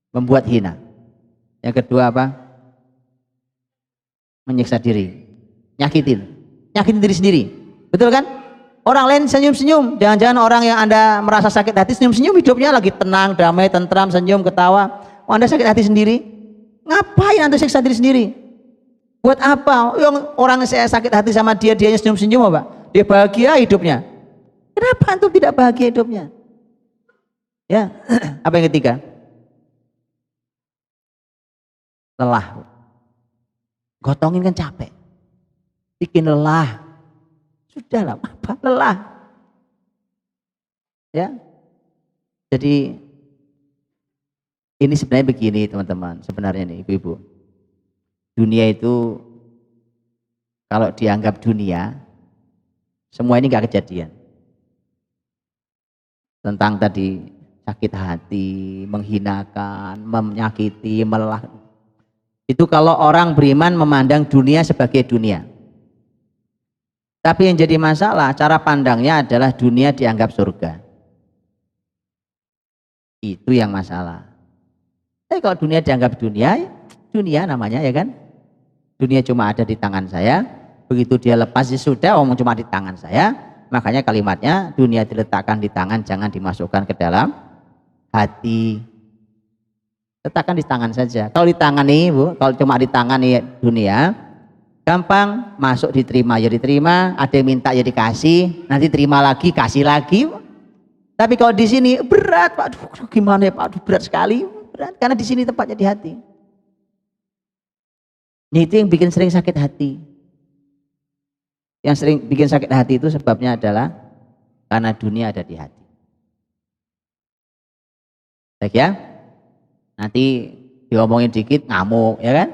Membuat hina. Yang kedua apa? Menyiksa diri, nyakitin diri sendiri. Betul kan? Orang lain senyum-senyum, jangan-jangan orang yang Anda merasa sakit hati senyum-senyum, hidupnya lagi tenang, damai, tentram, senyum, ketawa. Oh, Anda sakit hati sendiri. Ngapain Anda siksa diri sendiri? Buat apa? Yang orang saya sakit hati sama dianya senyum-senyum apa? Dia bahagia hidupnya. Kenapa antum tidak bahagia hidupnya? Ya, apa yang ketiga? Lelah. Gotongin kan capek. Bikin lelah. Sudahlah, apa? Lelah. Ya. Jadi ini sebenarnya begini teman-teman, sebenarnya nih Ibu-ibu. Dunia itu kalau dianggap dunia, semua ini nggak kejadian. Tentang tadi sakit hati, menghinakan, menyakiti, melelah. Itu kalau orang beriman memandang dunia sebagai dunia. Tapi yang jadi masalah, cara pandangnya adalah dunia dianggap surga. Itu yang masalah. Tapi kalau dunia dianggap dunia, dunia namanya ya kan. Dunia cuma ada di tangan saya. Begitu dia lepas ya sudah, omong cuma di tangan saya. Makanya kalimatnya, dunia diletakkan di tangan, jangan dimasukkan ke dalam hati. Letakkan di tangan saja. Kalau di tangan nih Bu, kalau cuma di tangan nih dunia, gampang, masuk diterima ya diterima, ada yang minta ya dikasih, nanti terima lagi, kasih lagi. Tapi kalau di sini berat Pak, aduh, gimana ya Pak, aduh, berat sekali, berat. Karena di sini tempatnya di hati. Ini itu yang bikin sering sakit hati. Yang sering bikin sakit hati itu sebabnya adalah karena dunia ada di hati. Baik ya, nanti diomongin dikit ngamuk ya kan.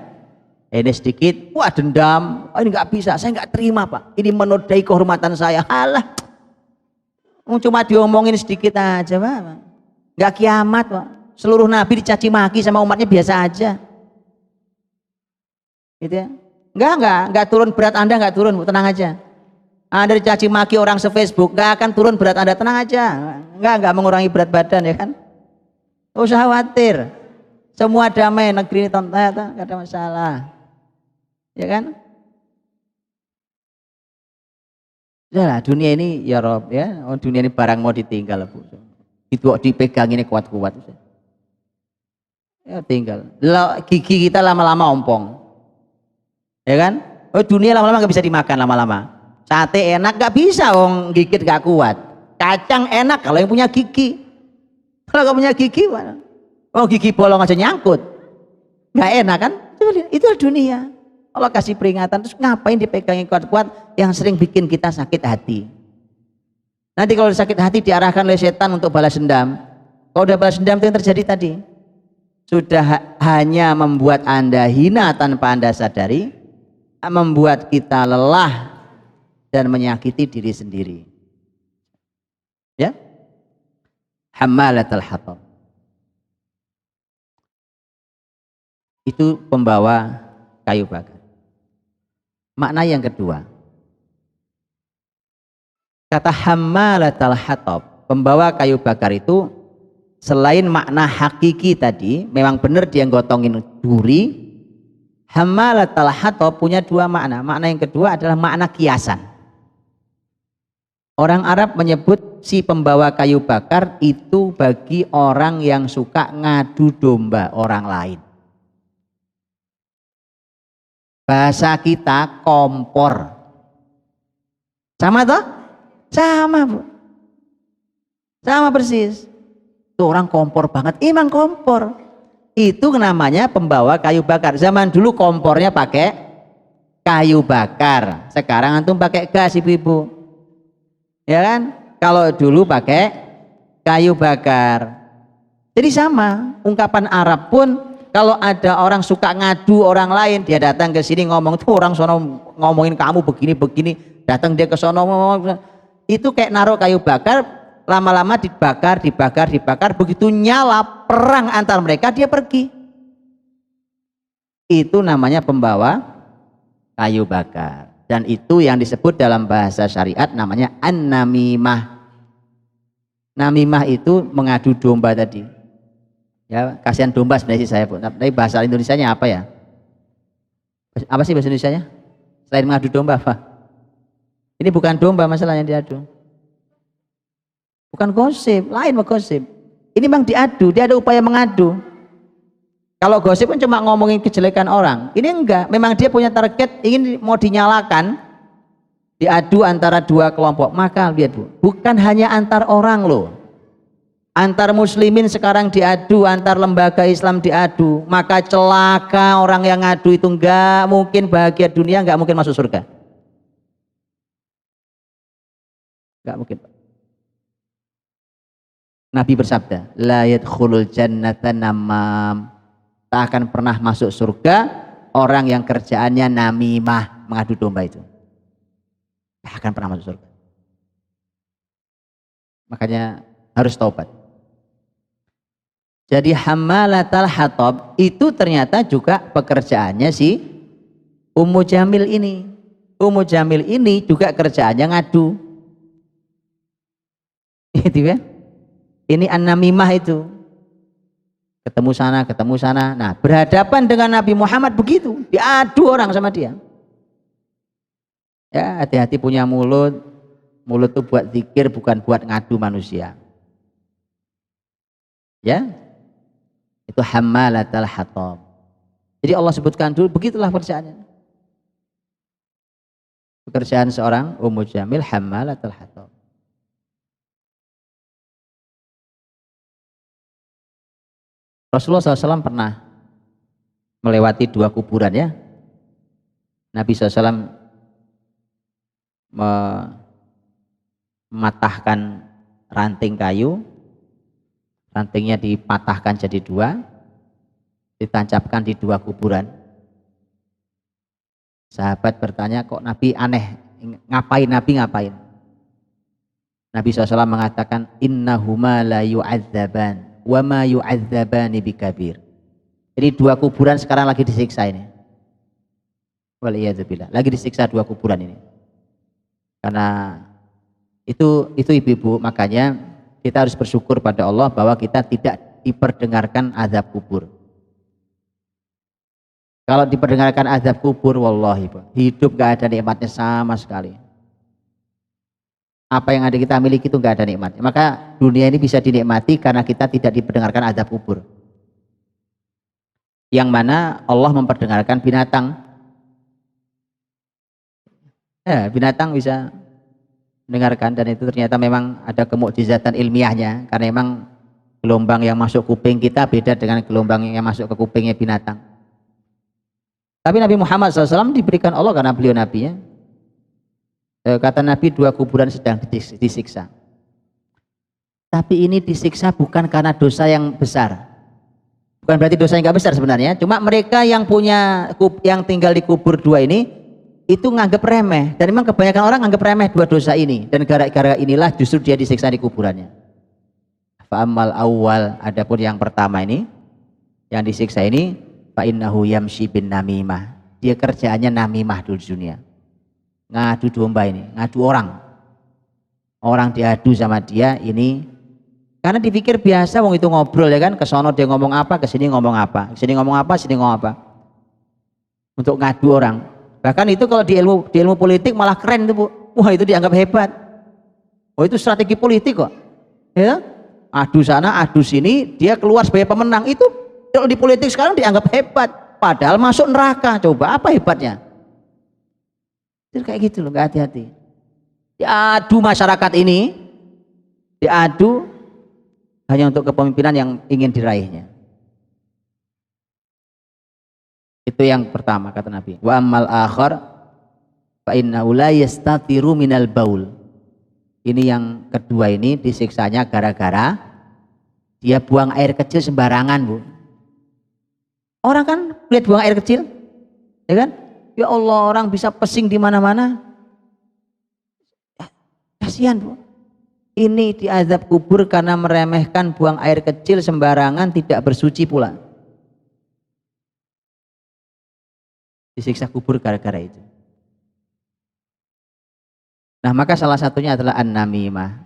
Ini sedikit, wah dendam, oh, ini nggak bisa, saya nggak terima Pak, ini menodai kehormatan saya. Halah, cuma diomongin sedikit aja Pak, nggak kiamat Pak. Seluruh nabi dicaci maki sama umatnya biasa aja, gitu ya. Nggak turun berat Anda, nggak turun, tenang aja. Anda dicaci maki orang se-Facebook, nggak akan turun berat Anda, tenang aja. Nggak mengurangi berat badan ya kan. Nggak usah khawatir, semua damai, negeri ini nggak ada masalah. Ya kan? Udahlah, dunia ini ya Rob ya, oh, dunia ini barang mau ditinggal Bu. Itu dipegang ini kuat-kuat. Ya tinggal. Gigi kita lama-lama ompong. Ya kan? Oh, dunia lama-lama nggak bisa dimakan lama-lama. Sate enak nggak bisa, wong gigit nggak kuat. Kacang enak kalau yang punya gigi. Kalau nggak punya gigi, mana? Oh gigi bolong aja nyangkut. Nggak enak kan? Itu dunia. Allah kasih peringatan, terus ngapain dipegangin kuat-kuat yang sering bikin kita sakit hati. Nanti kalau sakit hati diarahkan oleh setan untuk balas dendam. Kalau udah balas dendam itu yang terjadi tadi. Sudah hanya membuat Anda hina tanpa Anda sadari, membuat kita lelah dan menyakiti diri sendiri. Ya? Hammalatul hatab. Itu pembawa kayu bakar. Makna yang kedua, kata hammalatul hatab, pembawa kayu bakar itu selain makna hakiki tadi, memang benar dia gotongin duri. Hammalatul hatab punya 2 makna. Makna yang kedua adalah makna kiasan. Orang Arab menyebut si pembawa kayu bakar itu bagi orang yang suka ngadu domba orang lain. Bahasa kita kompor. Sama toh? Sama, Bu. Sama persis. Tuh orang kompor banget, emang kompor. Itu namanya pembawa kayu bakar. Zaman dulu kompornya pakai kayu bakar. Sekarang antum pakai gas, ibu-ibu. Ya kan? Kalau dulu pakai kayu bakar. Jadi sama, ungkapan Arab pun kalau ada orang suka ngadu orang lain, dia datang ke sini ngomong, tuh orang sono ngomongin kamu begini-begini, datang dia ke sono ngomong, itu kayak naruh kayu bakar, lama-lama dibakar, begitu nyala perang antar mereka, dia pergi. Itu namanya pembawa kayu bakar. Dan itu yang disebut dalam bahasa syariat namanya an-namimah. Namimah itu mengadu domba tadi. Ya, kasihan domba sebenarnya sih saya, Bu. Tapi bahasa Indonesianya apa ya? Apa sih bahasa Indonesianya? Selain mengadu domba apa? Ini bukan domba masalah yang diadu. Bukan gosip, lain gosip. Ini memang diadu, dia ada upaya mengadu. Kalau gosip kan cuma ngomongin kejelekan orang. Ini enggak, memang dia punya target ingin mau dinyalakan, diadu antara dua kelompok. Maka lihat, Bu, bukan hanya antar orang loh. Antar muslimin sekarang diadu, antar lembaga Islam diadu. Maka celaka orang yang ngadu itu, enggak mungkin bahagia dunia, enggak mungkin masuk surga. Enggak mungkin. Nabi bersabda, la yadkhulul jannata namam. Tak akan pernah masuk surga orang yang kerjaannya namimah, mengadu domba itu. Tak akan pernah masuk surga. Makanya harus taubat. Jadi hammalatal hatab itu ternyata juga pekerjaannya si Ummu Jamil ini. Ummu Jamil ini juga kerjaannya ngadu. Itu ya. Ini an-namimah itu. Ketemu sana. Nah, berhadapan dengan Nabi Muhammad begitu, diadu orang sama dia. Ya, hati-hati punya mulut. Mulut itu buat zikir, bukan buat ngadu manusia. Ya. Itu hammalatal hatab. Jadi Allah sebutkan dulu, begitulah pekerjaannya. Pekerjaan seorang Ummu Jamil hammalatal hatab. Rasulullah SAW pernah melewati dua kuburan ya. Nabi SAW mematahkan ranting kayu, rantingnya dipatahkan jadi dua, ditancapkan di dua kuburan. Sahabat bertanya, kok Nabi aneh, ngapain Nabi ngapain? Nabi SAW mengatakan, innahuma la yu'adzaban wa ma yu'adzabani bikabir. Jadi dua kuburan sekarang lagi disiksa ini. Waliyadzubillah, lagi disiksa dua kuburan ini. Karena itu ibu-ibu, makanya kita harus bersyukur pada Allah bahwa kita tidak diperdengarkan azab kubur. Kalau diperdengarkan azab kubur, wallahi hidup gak ada nikmatnya sama sekali. Apa yang ada kita miliki itu gak ada nikmatnya. Maka dunia ini bisa dinikmati karena kita tidak diperdengarkan azab kubur. Yang mana Allah memperdengarkan binatang. Ya, binatang bisa mendengarkan, dan itu ternyata memang ada kemukjizatan ilmiahnya, karena memang gelombang yang masuk kuping kita beda dengan gelombang yang masuk ke kupingnya binatang. Tapi Nabi Muhammad SAW diberikan Allah karena beliau nabinya. Kata Nabi, dua kuburan sedang disiksa. Tapi ini disiksa bukan karena dosa yang besar. Bukan berarti dosa yang nggak besar sebenarnya. Cuma mereka yang yang tinggal di kubur dua ini itu nganggap remeh. Dan memang kebanyakan orang nganggap remeh dua dosa ini. Dan gara-gara inilah justru dia disiksa di kuburannya. Fa'amal awal, adapun yang pertama ini, yang disiksa ini, fa'innahu yamshi bin namimah. Dia kerjaannya namimah dulu di dunia. Ngadu domba ini, ngadu orang. Orang diadu sama dia ini, karena dipikir biasa, wong itu ngobrol ya kan, ke sono dia ngomong apa, ke sini ngomong apa, ke sini ngomong apa, sini ngomong apa. Untuk ngadu orang. Bahkan itu kalau di ilmu politik malah keren tuh, Bu. Wah, itu dianggap hebat. Oh, itu strategi politik kok. Ya? Adu sana, adu sini, dia keluar sebagai pemenang. Itu kalau di politik sekarang dianggap hebat. padahal masuk neraka. Coba apa hebatnya? Itu kayak gitu loh, nggak hati-hati. Diadu masyarakat ini, diadu hanya untuk kepemimpinan yang ingin diraihnya. Itu yang pertama kata Nabi. Wa ammal akhar fa innahu la yastatiru minal baul. Ini yang kedua, ini disiksanya gara-gara dia buang air kecil sembarangan, Bu. Orang kan lihat buang air kecil, ya kan? Ya Allah, orang bisa pesing di mana-mana. Kasihan, Bu. Ini diazab kubur karena meremehkan buang air kecil sembarangan, tidak bersuci pula. Disiksa kubur gara-gara itu. Nah, maka salah satunya adalah an-namimah.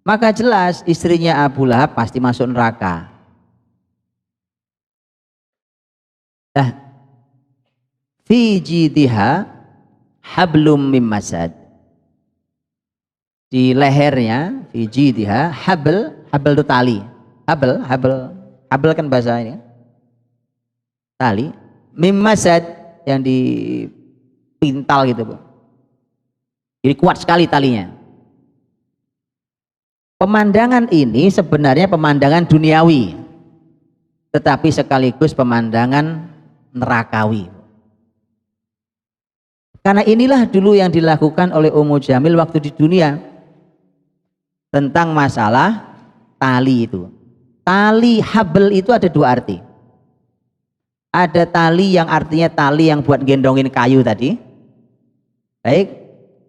Maka jelas istrinya Abu Lahab pasti masuk neraka. Nah, fi jidha hablum mim masad. Di lehernya, fi jidha habl itu tali. Habl kan bahasa ini. Tali mim masad yang dipintal gitu, Bu. Jadi kuat sekali talinya. Pemandangan ini sebenarnya pemandangan duniawi, tetapi sekaligus pemandangan nerakawi. Karena inilah dulu yang dilakukan oleh Ummu Jamil waktu di dunia tentang masalah tali itu. Tali habl itu ada dua arti. Ada tali yang artinya tali yang buat gendongin kayu tadi. Baik.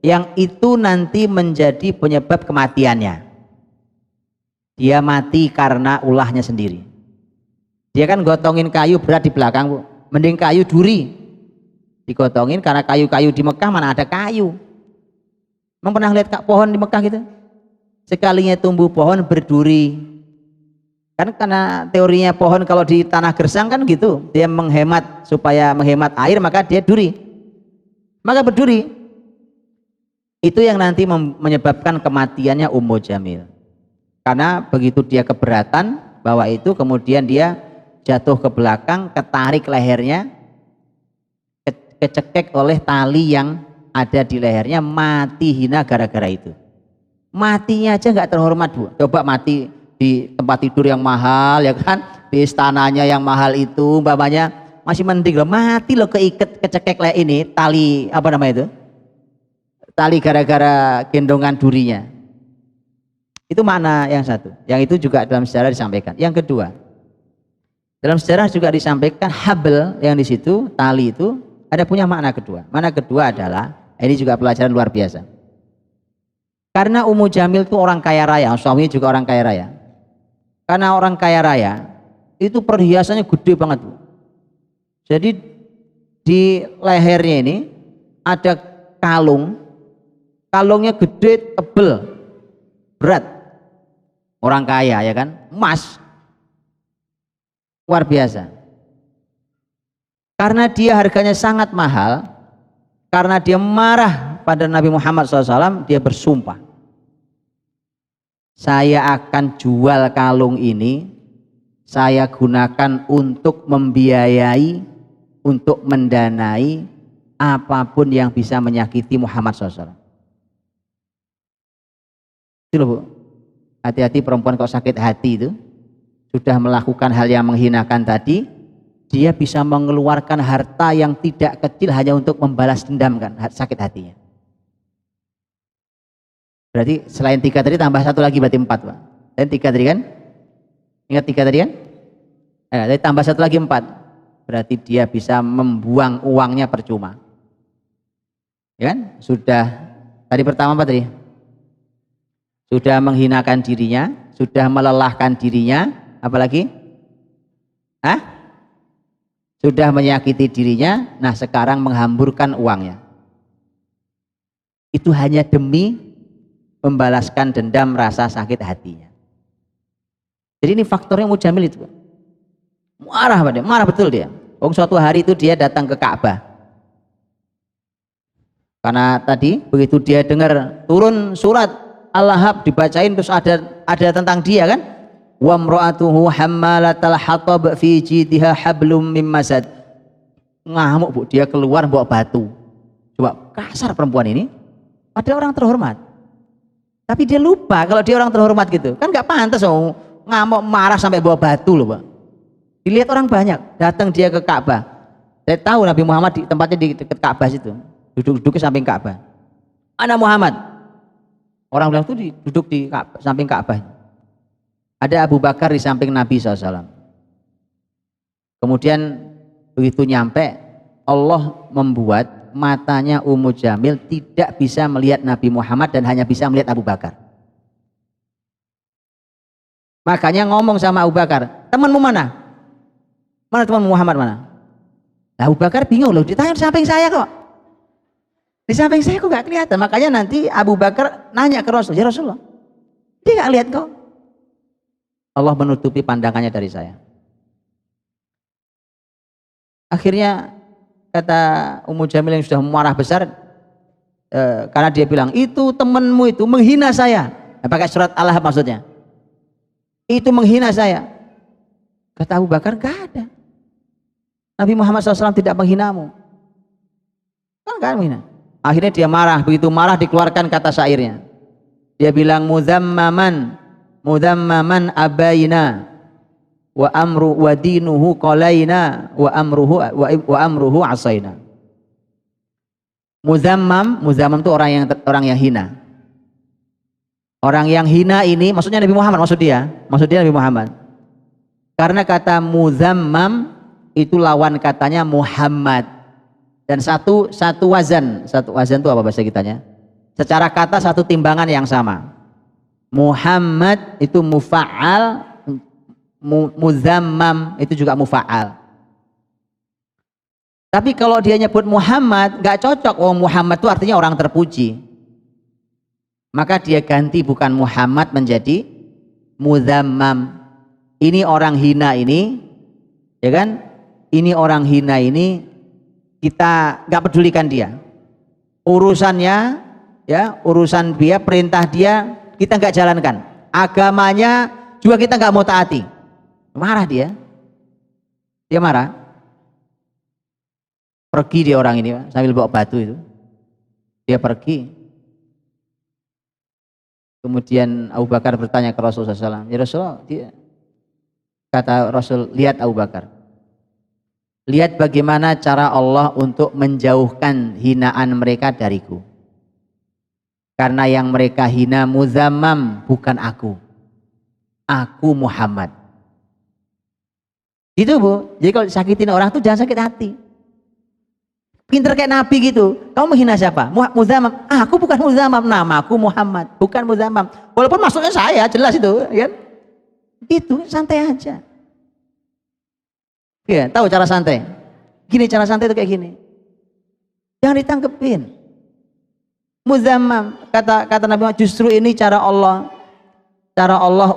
Yang itu nanti menjadi penyebab kematiannya. Dia mati karena ulahnya sendiri. Dia kan gotongin kayu berat di belakang, Bu. Mending kayu duri digotongin, karena kayu-kayu di Mekah mana ada kayu. Memang pernah lihat pohon di Mekah gitu? Sekalinya tumbuh pohon berduri. Kan karena teorinya pohon kalau di tanah gersang kan gitu, dia menghemat, supaya menghemat air maka dia duri. Maka berduri. Itu yang nanti menyebabkan kematiannya Ummu Jamil. Karena begitu dia keberatan bahwa itu, kemudian dia jatuh ke belakang, ketarik lehernya, kecekek oleh tali yang ada di lehernya, mati hina gara-gara itu. Matinya aja nggak terhormat, Bu. Coba mati di tempat tidur yang mahal, ya kan, di istananya yang mahal itu, umpamanya masih mending loh, mati loh keikat, kecekek ini tali apa namanya itu, tali gara-gara gendongan durinya. Itu makna yang satu. Yang itu juga dalam sejarah disampaikan. Yang kedua, dalam sejarah juga disampaikan habl yang di situ, tali itu ada punya makna kedua. Makna kedua adalah, ini juga pelajaran luar biasa. Karena Ummu Jamil itu orang kaya raya, suaminya juga orang kaya raya. Karena orang kaya raya itu perhiasannya gede banget, Bu. Jadi di lehernya ini ada kalung, kalungnya gede, tebel, berat. Orang kaya, ya kan, emas, luar biasa. Karena dia harganya sangat mahal, karena dia marah pada Nabi Muhammad SAW, dia bersumpah, saya akan jual kalung ini, saya gunakan untuk membiayai, untuk mendanai apapun yang bisa menyakiti Muhammad SAW. Itu loh, Bu. Hati-hati perempuan kalau sakit hati itu, sudah melakukan hal yang menghinakan tadi, dia bisa mengeluarkan harta yang tidak kecil hanya untuk membalas dendam, kan, sakit hatinya. Berarti selain 3 tadi tambah 1 lagi berarti 4, Pak. Dan 3 tadi kan? Ingat 3 tadi kan? Jadi tambah 1 lagi 4. Berarti dia bisa membuang uangnya percuma. Ya kan? Sudah tadi pertama apa tadi? Sudah menghinakan dirinya, sudah melelahkan dirinya, apalagi? Sudah menyakiti dirinya, nah sekarang menghamburkan uangnya. Itu hanya demi membalaskan dendam rasa sakit hatinya. Jadi ini faktornya Ummu Jamil itu. Marah pada, marah betul dia. Suatu hari itu dia datang ke Ka'bah. Karena tadi begitu dia dengar turun surat Al-Lahab dibacain, terus ada tentang dia kan, wa imra'atuhu hammalatal hatab fi jidha hablum mim masad. ngamuk Bu, dia keluar bawa batu. Coba kasar perempuan ini, padahal orang terhormat. Tapi dia lupa kalau dia orang terhormat gitu. Kan nggak pantas ngamuk marah sampai bawa batu loh Pak. Dilihat orang banyak, datang dia ke Ka'bah. Saya tahu Nabi Muhammad di tempatnya di dekat Ka'bah situ, duduk di samping Ka'bah. Ana Muhammad. Orang bilang itu duduk di samping Ka'bah. Ada Abu Bakar di samping Nabi SAW. Kemudian begitu nyampe, Allah membuat matanya Ummu Jamil tidak bisa melihat Nabi Muhammad dan hanya bisa melihat Abu Bakar. Makanya ngomong sama Abu Bakar, temanmu mana? Mana teman Muhammad mana? Nah, Abu Bakar bingung loh, ditanya di samping saya kok. Di samping saya kok nggak kelihatan. Makanya nanti Abu Bakar nanya ke Rasul, ya Rasulullah, dia nggak lihat kok. Allah menutupi pandangannya dari saya. Akhirnya kata Ummu Jamil yang sudah marah besar, karena dia bilang itu temanmu itu menghina saya. Nah, pakai surat Al-Ahzab maksudnya. Itu menghina saya. Kata Abu Bakar, nggak ada. Nabi Muhammad SAW tidak menghinamu. Kan menghina. Akhirnya dia marah, begitu marah dikeluarkan kata syairnya. Dia bilang mudhammaman abaina wa amru wa dinuhu qalaina wa amruhu asaina. Muzammam itu orang yang hina. Orang yang hina ini maksudnya Nabi Muhammad, maksud dia Nabi Muhammad. Karena kata muzammam itu lawan katanya Muhammad, dan satu wazan itu apa bahasa kitanya? Secara kata satu timbangan yang sama. Muhammad itu mufa'al, muzammam itu juga mufa'al. Tapi kalau dia nyebut Muhammad nggak cocok. Muhammad itu artinya orang terpuji, maka dia ganti bukan Muhammad menjadi muzammam. Ini orang hina ini, ya kan? Ini orang hina ini kita nggak pedulikan dia. Urusannya, ya urusan dia, perintah dia kita nggak jalankan. Agamanya juga kita nggak mau taati. Marah dia marah. Pergi dia orang ini sambil bawa batu itu. Dia pergi. Kemudian Abu Bakar bertanya ke Rasulullah SAW, ya Rasulullah, kata Rasul, lihat Abu Bakar, lihat bagaimana cara Allah untuk menjauhkan hinaan mereka dariku. Karena yang mereka hina muzammam bukan aku Muhammad. Gitu Bu. Jadi kalau sakitin orang tuh jangan sakit hati. Pinter kayak Nabi gitu. Kamu menghina siapa? Muzammam. Aku bukan muzammam, namaku Muhammad, bukan muzammam. Walaupun maksudnya saya jelas itu, kan? Itu santai aja. Ya, tahu cara santai? Gini cara santai itu kayak gini. Jangan ditangkepin. Muzammam, kata Nabi Muhammad, justru ini cara Allah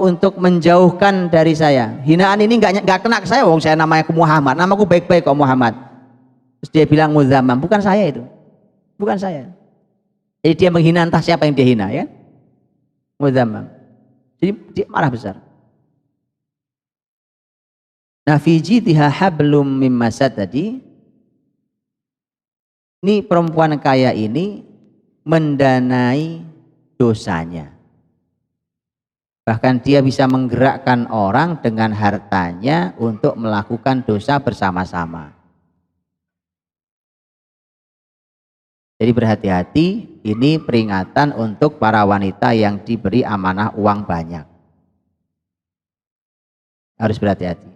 untuk menjauhkan dari saya. Hinaan ini nggak kena ke saya, saya namanya Muhammad, namaku baik-baik kok Muhammad. Terus dia bilang muzammam, bukan saya itu, bukan saya. Jadi dia menghina entah siapa yang dia hina, ya. Muzammam. Jadi dia marah besar. Nah, fi jidha hablum mim masad tadi, ini perempuan kaya ini mendanai dosanya. Bahkan dia bisa menggerakkan orang dengan hartanya untuk melakukan dosa bersama-sama. Jadi berhati-hati, ini peringatan untuk para wanita yang diberi amanah uang banyak. Harus berhati-hati.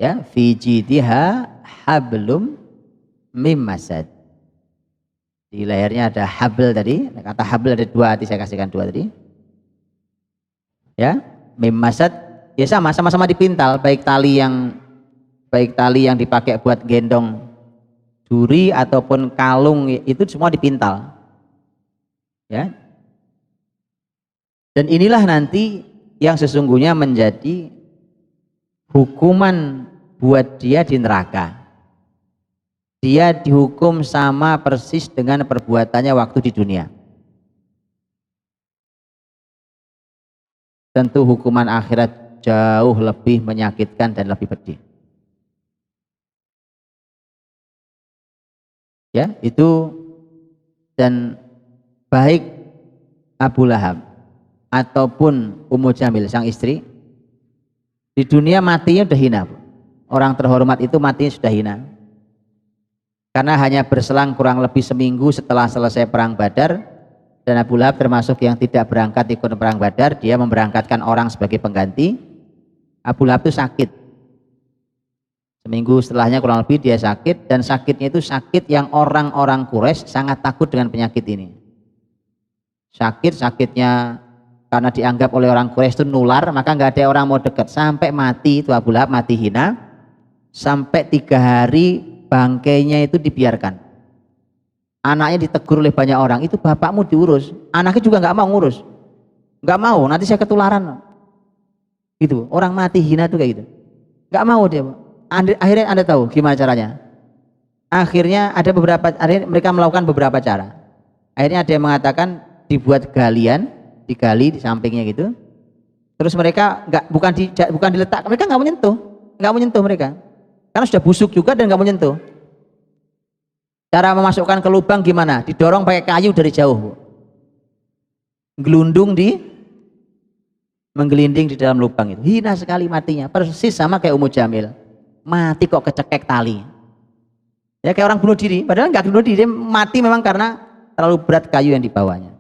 Ya, fi jidha hablum mim masad. Di lehernya ada habl tadi, kata habl ada dua, nanti saya kasihkan dua tadi. Ya, mim masad, ya sama-sama dipintal, baik tali yang dipakai buat gendong duri ataupun kalung, itu semua dipintal. Ya. Dan inilah nanti yang sesungguhnya menjadi hukuman buat dia di neraka. Dia dihukum sama persis dengan perbuatannya waktu di dunia. Tentu hukuman akhirat jauh lebih menyakitkan dan lebih pedih. Ya, itu. Dan baik Abu Lahab ataupun Ummu Jamil sang istri di dunia matinya sudah hina. Orang terhormat itu matinya sudah hina. Karena hanya berselang kurang lebih seminggu setelah selesai perang Badar, dan Abu Lahab termasuk yang tidak berangkat ikut perang Badar, dia memberangkatkan orang sebagai pengganti. Abu Lahab itu sakit. Seminggu setelahnya kurang lebih dia sakit, dan sakitnya itu sakit yang orang-orang Quraisy sangat takut dengan penyakit ini. Sakitnya karena dianggap oleh orang Quraisy itu nular, maka nggak ada orang mau dekat. Sampai mati itu Abu Lahab mati hina, sampai 3 hari bangkainya itu dibiarkan. Anaknya ditegur oleh banyak orang, itu bapakmu diurus. Anaknya juga nggak mau ngurus, nggak mau, nanti saya ketularan. Gitu, orang mati hina tuh kayak gitu, nggak mau dia. Akhirnya Anda tahu gimana caranya? Akhirnya mereka melakukan beberapa cara. Akhirnya ada yang mengatakan dibuat galian, digali di sampingnya gitu. Terus mereka bukan diletak, mereka nggak menyentuh mereka, karena sudah busuk juga dan nggak menyentuh. Cara memasukkan ke lubang gimana? Didorong pakai kayu dari jauh, menggelinding di dalam lubang itu. Hina sekali matinya, persis sama kayak Ummu Jamil. Mati kok kecekek tali. Ya kayak orang bunuh diri, padahal nggak bunuh diri, dia mati memang karena terlalu berat kayu yang dibawanya.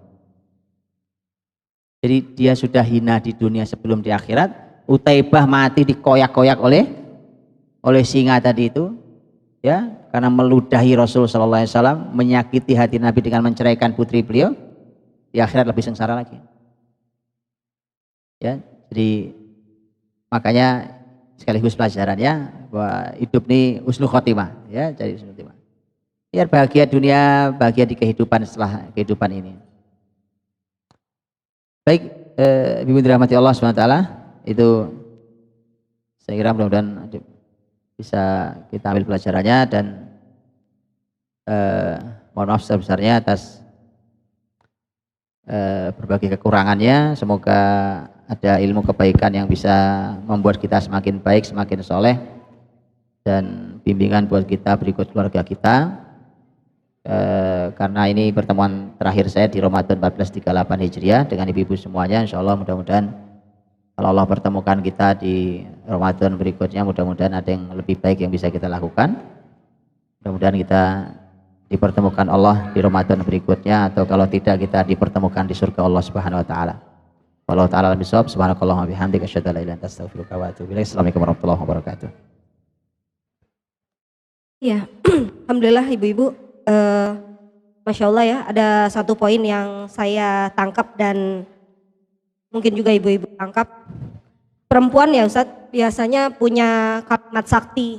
Jadi dia sudah hina di dunia sebelum di akhirat. Utaibah mati dikoyak-koyak oleh singa tadi itu, ya, karena meludahi Rasul sallallahu alaihi wasallam, menyakiti hati Nabi dengan menceraikan putri beliau. Di akhirat lebih sengsara lagi. Ya, jadi makanya sekaligus pelajarannya bahwa hidup ini husnul khotimah, ya, jadi husnul khotimah. Biar bahagia dunia, bahagia di kehidupan setelah kehidupan ini. Baik, Ibu dirahmati Allah SWT, itu saya kira mudah-mudahan bisa kita ambil pelajarannya, dan mohon maaf sebesar-besarnya atas berbagai kekurangannya. Semoga ada ilmu kebaikan yang bisa membuat kita semakin baik, semakin soleh, dan bimbingan buat kita berikut keluarga kita. Karena ini pertemuan terakhir saya di Ramadan 1438 Hijriah dengan ibu-ibu semuanya. Insya Allah mudah-mudahan kalau Allah pertemukan kita di Ramadan berikutnya, mudah-mudahan ada yang lebih baik yang bisa kita lakukan. Mudah-mudahan kita dipertemukan Allah di Ramadan berikutnya, atau kalau tidak kita dipertemukan di surga Allah Subhanahu wa taala. Wallahu taala alam bisawab. Subhanakallahumma bihamdika asyhadu an la ilaha illa anta astaghfiruka wa atubu ilaik. Assalamualaikum warahmatullahi wabarakatuh. Ya, alhamdulillah ibu-ibu, Masya Allah ya, ada satu poin yang saya tangkap dan mungkin juga ibu-ibu tangkap. Perempuan ya Ustadz biasanya punya kalimat sakti,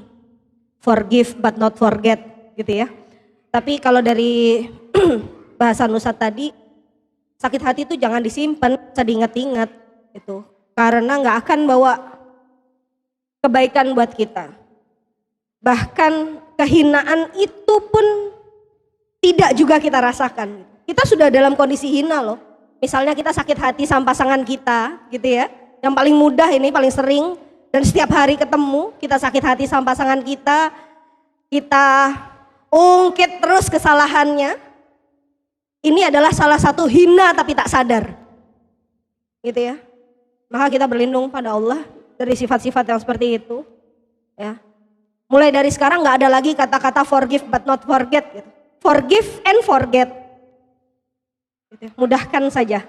forgive but not forget gitu ya. Tapi kalau dari bahasan Ustadz tadi, sakit hati itu jangan disimpan, bisa diingat-ingat gitu. Karena nggak akan bawa kebaikan buat kita. Bahkan kehinaan itu pun tidak juga kita rasakan. Kita sudah dalam kondisi hina loh. Misalnya kita sakit hati sama pasangan kita gitu ya. Yang paling mudah ini, paling sering, dan setiap hari ketemu kita sakit hati sama pasangan kita ungkit terus kesalahannya. Ini adalah salah satu hina tapi tak sadar, gitu ya. Maka kita berlindung pada Allah dari sifat-sifat yang seperti itu, ya. Mulai dari sekarang nggak ada lagi kata-kata forgive but not forget, gitu. Forgive and forget, gitu ya. Mudahkan saja.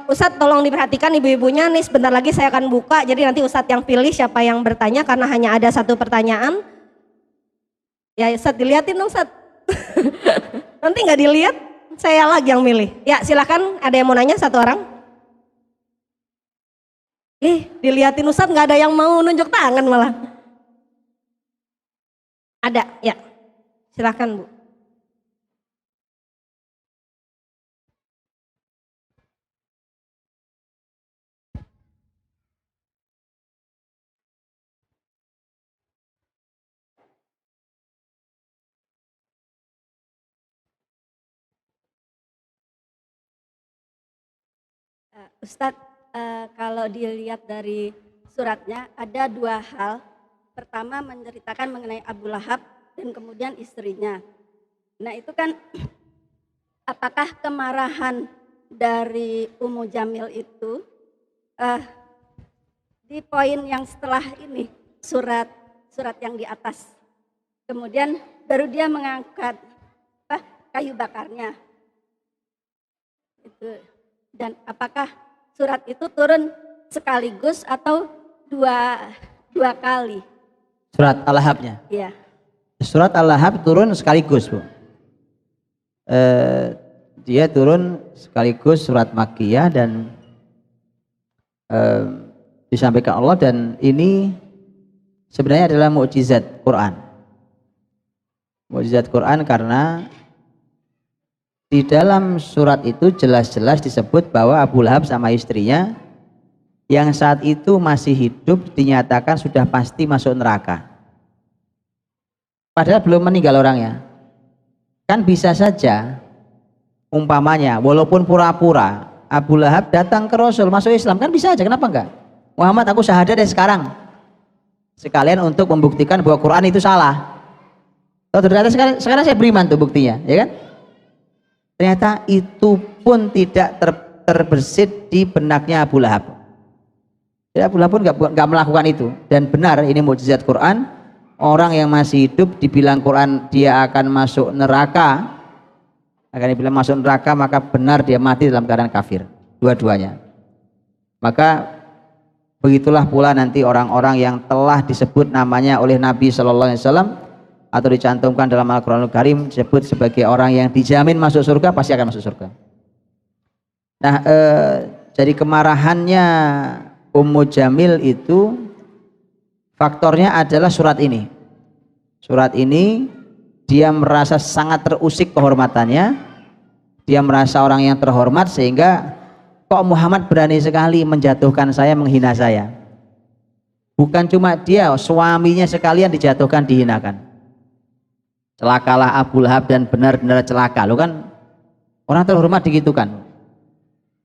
Ustadz tolong diperhatikan ibu-ibunya, nih sebentar lagi saya akan buka, jadi nanti Ustadz yang pilih siapa yang bertanya karena hanya ada satu pertanyaan. Ya Ustadz dilihatin dong Ustadz. Nanti nggak dilihat, saya lagi yang milih. Ya silakan, ada yang mau nanya satu orang? Dilihatin Ustadz nggak ada yang mau nunjuk tangan malah. Ada, ya. Silakan Bu. Ustadz, kalau dilihat dari suratnya ada dua hal. Pertama menceritakan mengenai Abu Lahab dan kemudian istrinya. Nah itu kan apakah kemarahan dari Ummu Jamil itu di poin yang setelah ini, surat yang di atas, kemudian baru dia mengangkat kayu bakarnya itu. Dan apakah surat itu turun sekaligus atau dua kali? Surat Al-Lahabnya? Iya. Surat Al-Lahab turun sekaligus, Bu. Dia turun sekaligus surat Makkiyah dan disampaikan Allah, dan ini sebenarnya adalah mukjizat Quran. Mukjizat Quran karena di dalam surat itu jelas-jelas disebut bahwa Abu Lahab sama istrinya yang saat itu masih hidup dinyatakan sudah pasti masuk neraka. Padahal belum meninggal orangnya. Kan bisa saja umpamanya walaupun pura-pura Abu Lahab datang ke Rasul masuk Islam, kan bisa aja, kenapa enggak? Muhammad, aku syahadat deh sekarang. Sekalian untuk membuktikan bahwa Quran itu salah. Oh, ternyata sekarang saya beriman tuh buktinya, ya kan? Ternyata itu pun tidak terbersit di benaknya Abu Lahab. Jadi Abu Lahab pun nggak melakukan itu, dan benar ini mukjizat Quran. Orang yang masih hidup dibilang Quran dia akan masuk neraka, maka benar dia mati dalam keadaan kafir, dua-duanya. Maka begitulah pula nanti orang-orang yang telah disebut namanya oleh Nabi Shallallahu Alaihi Wasallam atau dicantumkan dalam Al-Quranul Karim disebut sebagai orang yang dijamin masuk surga, pasti akan masuk surga. Nah, jadi kemarahannya Ummu Jamil itu faktornya adalah surat ini. Surat ini dia merasa sangat terusik kehormatannya, dia merasa orang yang terhormat, sehingga kok Muhammad berani sekali menjatuhkan saya, menghina saya. Bukan cuma dia, suaminya sekalian dijatuhkan, dihinakan. Celakalah Abu Lahab, dan benar-benar celaka. Lo kan orang terhormat digitukan.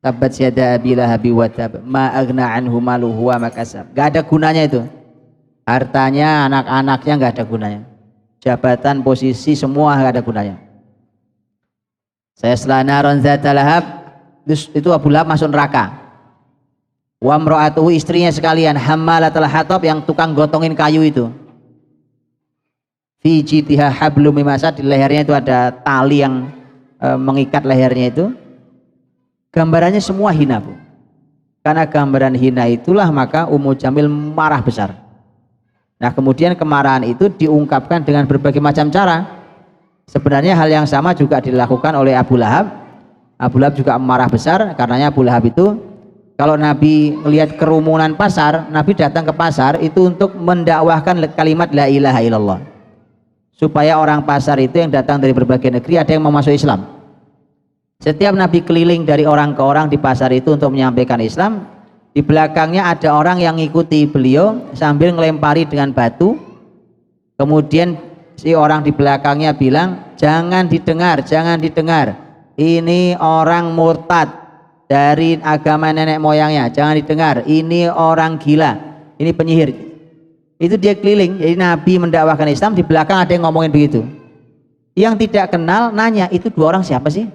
Tabbat yada Abi Lahabi wa tab, ma aghna anhu maluhu wa ma kasab. Gak ada gunanya itu. Hartanya, anak-anaknya gak ada gunanya. Jabatan, posisi, semua gak ada gunanya. Saya selana zata lahab, itu Abu Lahab masuk neraka. Wa mra'atuhu, istrinya sekalian, hammalatul hatab, yang tukang gotongin kayu itu. Fi jitiha hablum min masad, di lehernya itu ada tali yang mengikat lehernya itu. Gambarannya semua hina, Bu. Karena gambaran hina itulah maka Ummu Jamil marah besar. Nah, kemudian kemarahan itu diungkapkan dengan berbagai macam cara. Sebenarnya hal yang sama juga dilakukan oleh Abu Lahab. Abu Lahab juga marah besar, karenanya Abu Lahab itu kalau Nabi melihat kerumunan pasar, Nabi datang ke pasar itu untuk mendakwahkan kalimat la ilaha illallah. Supaya orang pasar itu yang datang dari berbagai negeri ada yang mau masuk Islam. Setiap Nabi keliling dari orang ke orang di pasar itu untuk menyampaikan Islam, di belakangnya ada orang yang ngikuti beliau sambil ngelempari dengan batu. Kemudian si orang di belakangnya bilang, jangan didengar, jangan didengar, ini orang murtad dari agama nenek moyangnya, jangan didengar, ini orang gila, ini penyihir. Itu dia keliling. Jadi Nabi mendakwahkan Islam, di belakang ada yang ngomongin begitu. Yang tidak kenal nanya, itu dua orang siapa sih?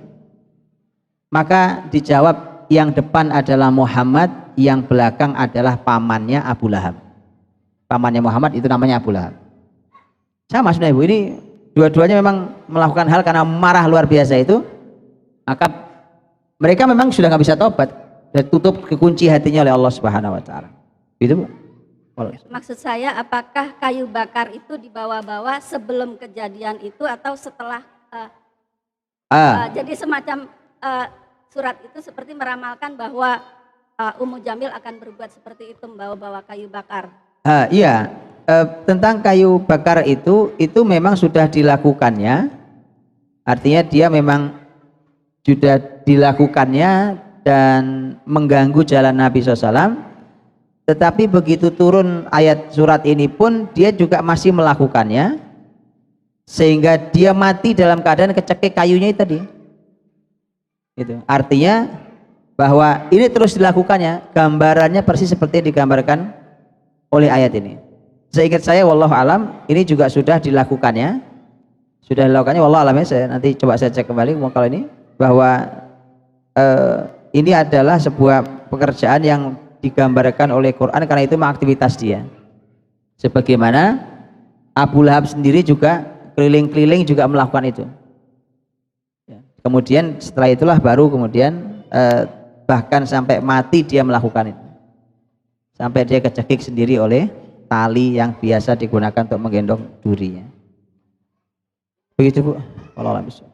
Maka dijawab, yang depan adalah Muhammad, yang belakang adalah pamannya Abu Lahab. Pamannya Muhammad itu namanya Abu Lahab. Sama sebenarnya, Bu, ini dua-duanya memang melakukan hal karena marah luar biasa itu. Maka mereka memang sudah nggak bisa tobat dan tutup kekunci hatinya oleh Allah Subhanahu Wa Taala. Gitu, Bu. Maksud saya, apakah kayu bakar itu dibawa-bawa sebelum kejadian itu atau setelah? Jadi semacam surat itu seperti meramalkan bahwa Ummu Jamil akan berbuat seperti itu, membawa-bawa kayu bakar. Iya, tentang kayu bakar itu memang sudah dilakukannya. Artinya dia memang sudah dilakukannya dan mengganggu jalan Nabi SAW. Tetapi begitu turun ayat surat ini pun dia juga masih melakukannya, sehingga dia mati dalam keadaan kecekik kayunya itu tadi. Itu artinya bahwa ini terus dilakukannya, gambarannya persis seperti yang digambarkan oleh ayat ini. Seingat saya, wallahu alam, ini juga sudah dilakukannya. sudah dilakukannya, wallah alamnya saya nanti coba saya cek kembali kalau ini bahwa ini adalah sebuah pekerjaan yang digambarkan oleh Quran karena itu aktivitas dia. Sebagaimana Abu Lahab sendiri juga keliling-keliling juga melakukan itu. Kemudian setelah itulah baru kemudian bahkan sampai mati dia melakukan itu. Sampai dia kecekik sendiri oleh tali yang biasa digunakan untuk menggendong durinya. Begitu Bu. Wallahu a'lam bishawab.